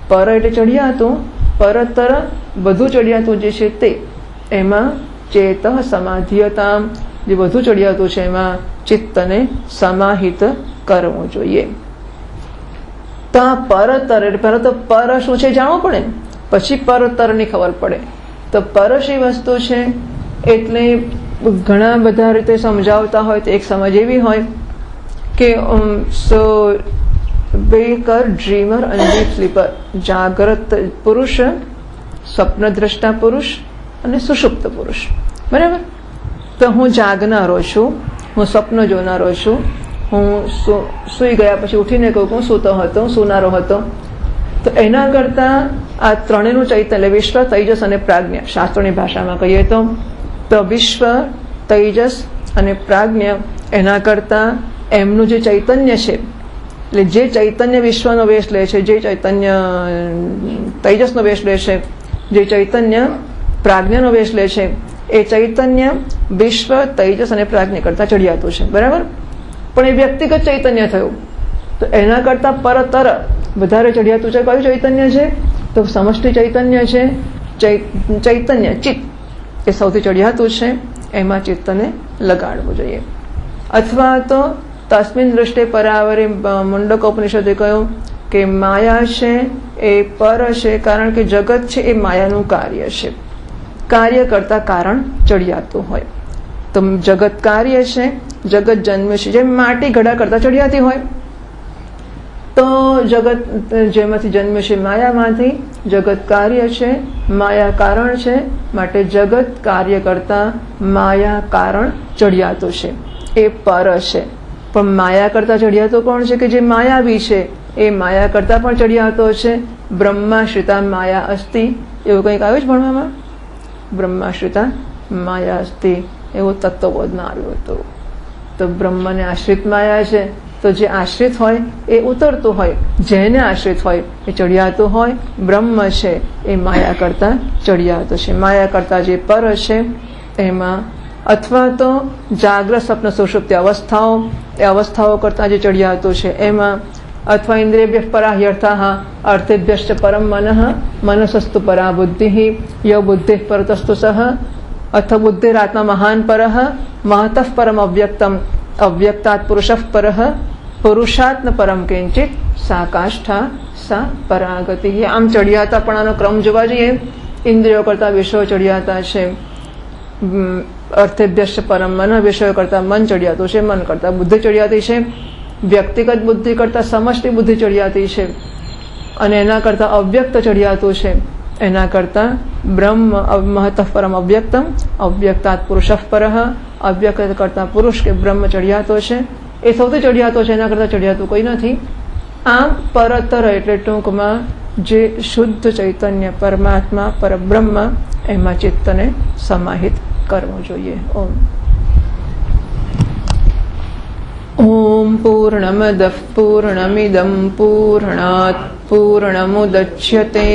પર એટલે ચઢિયાતું, પરતર વધુ ચઢિયાતું જે છે તે, એમાં ચેત સમાધિયતા, જે વધુ ચઢિયાતું છે એમાં ચિત્તને સમાહિત કરવું જોઈએ. તો આ પરતર એટલે પહેલાં તો પર શું છે જાણવું પડે, પછી પરતરની ખબર પડે. તો પર શી વસ્તુ છે એટલે ઘણા બધા રીતે સમજાવતા હોય. તો એક સમજ એવી હોય કે સો બેકર, ડ્રીમર અને ડીપ સ્લીપર, જાગ્રત પુરુષ, સ્વપ્નદ્રષ્ટા પુરુષ અને સુષુપ્ત પુરુષ. બરાબર? તો હું જાગનારો છું, હું સ્વપ્ન જોનારો છું, હું સૂઈ ગયા પછી ઉઠીને કહું હું સૂતો હતો, સૂનારો હતો. તો એના કરતાં આ ત્રણેયનું ચૈતન્ય, વિશ્વ, તૈજસ અને પ્રાજ્ઞ, શાસ્ત્રોની ભાષામાં કહીએ તો વિશ્વ, તૈજસ અને પ્રાજ્ઞ, એના કરતાં એમનું જે ચૈતન્ય છે, એટલે જે ચૈતન્ય વિશ્વનો વેશ લે છે, જે ચૈતન્ય તૈજસનો વેશ લે છે, જે ચૈતન્ય પ્રાજ્ઞનો વેશ લે છે, એ ચૈતન્ય વિશ્વ, તેજસ અને પ્રાજ્ઞ કરતા ચડિયાતું છે, બરાબર. પણ એ વ્યક્તિગત ચૈતન્ય થયું, તો એના કરતા પરતર વધારે ચડિયાતું છે કયું ચૈતન્ય છે? તો સમષ્ટિ ચૈતન્ય છે. ચૈતન્ય ચિત્ત એ સૌથી ચડિયાતું છે, એમાં ચિત્તને લગાડવું જોઈએ. અથવા તો તસ્મિન દૃષ્ટિ પરાવરે મુંડકોપનિષદે કહ્યું કે માયા છે એ પર છે, કારણ કે જગત છે એ માયાનું કાર્ય છે. કાર્ય કરતા કારણ ચડિયાતું હોય, તો જગત કાર્ય છે, જગત જન્મે છે. જેમ માટી ઘડા કરતા ચડિયાતી હોય, તો જગત જેમાંથી જન્મે છે માયામાંથી, જગત કાર્ય છે, માયા કારણ છે, માટે જગત કાર્ય કરતા માયા કારણ ચડિયાતું છે, એ પર છે. પણ માયા કરતા ચડિયાતો કોણ છે? કે જે માયાવી છે, એ માયા કરતા પણ ચડિયાતો છે. બ્રહ્માશ્રિતા માયા અસ્તિ, એવું કંઈક આવ્યું છે ભણવામાં? બ્રહ્માશ્રિતા માયા અસ્તિ એવું તત્વબોધમાં આવ્યું હતું. તો બ્રહ્મને આશ્રિત માયા છે, તો જે આશ્રિત હોય એ ઉતરતું હોય, જેને આશ્રિત હોય એ ચડિયાતું હોય. બ્રહ્મ છે એ માયા કરતા ચડિયાતો છે. માયા કરતા જે પર છે એમાં, અથવા તો જાગ્રત સ્વપ્ન સુષુપ્તિ અવસ્થાઓ, એ અવસ્થાઓ કરતા જે ચડિયાતો છે એમાં, અથવા ઇન્દ્રિયભ્ય પરા યર્થાઃ અર્થેભ્યશ્ચ પરમ મનઃ મનસસ્તુ પરા બુદ્ધિ યો બુદ્ધિ પરતસ્તુ સહ અથ બુદ્ધિરાત્મા મહાન પરઃ મહતઃ પરમ અવ્યક્તમ અવ્યક્તાत् પુરુષઃ પરઃ પુરુષાત્મ પરમ કિંચિત સા કાષ્ઠા સા પરાગતિ. આમ ચડિયાતાપણાનો ક્રમ જોવા જઈએ, ઇન્દ્રિયો કરતા વિષયો ચડિયાતા છે, અર્થેભ્યશ્ચ પરમ મન વિષયો કરતા મન ચડિયાતું છે, મન કરતા બુદ્ધિ ચડિયાતી છે, વ્યક્તિગત બુદ્ધિ કરતા સમષ્ટિ બુદ્ધિ ચડિયાતી છે, અને એના કરતા અવ્યક્ત ચડિયાતું છે. એના કરતા બ્રહ્મ મહતઃ પરમ અવ્યક્તમ અવ્યક્તાत् પુરુષઃ પરઃ અવ્યક્ત કરતા પુરુષ કે બ્રહ્મ ચડિયાતો છે, એ સૌથી ચડિયાતો છે, એના કરતા ચડિયાતું કોઈ નથી. આમ પરતર એટલે ટૂંકમાં જે શુદ્ધ ચૈતન્ય પરમાત્મા પરબ્રહ્મ, એમાં ચિત્તને સમાહિત કરવું જોઈએ. ઓમ ઓમ પૂર્ણમદઃ પૂર્ણમિદં પૂર્ણાત પૂર્ણમુદચ્યતે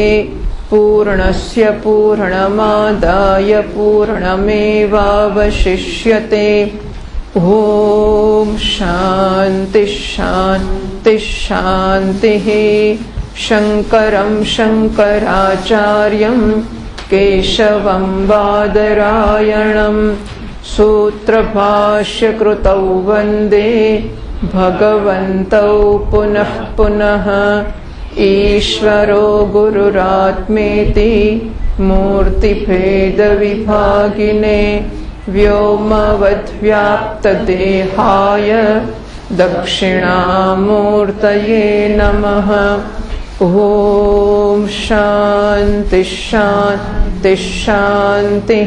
પૂર્ણસ્ય પૂર્ણમાદાય પૂર્ણમેવાવશિષ્યતે. ઓમ શાંતિ શાંતિ શાંતિ. શંકરં શંકરાચાર્યં કેશવં બાદરાયણં સૂત્રભાષ્યકૃતૌ વંદે ભગવन्तૌ પુનઃ પુનઃ. ઈશ્વરો ગુરુરાત્મેતિ મૂર્તિભેદવિભાગિને વ્યોમવદ્વ્યાપ્તદેહાય દક્ષિણામૂર્તયે નમઃ. ઓમ શાંતિ શાંતિ શાંતિ.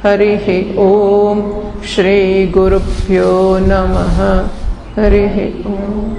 હરિઃ ઓમ શ્રી ગુરુભ્યો નમઃ. હરિઃ ઓમ.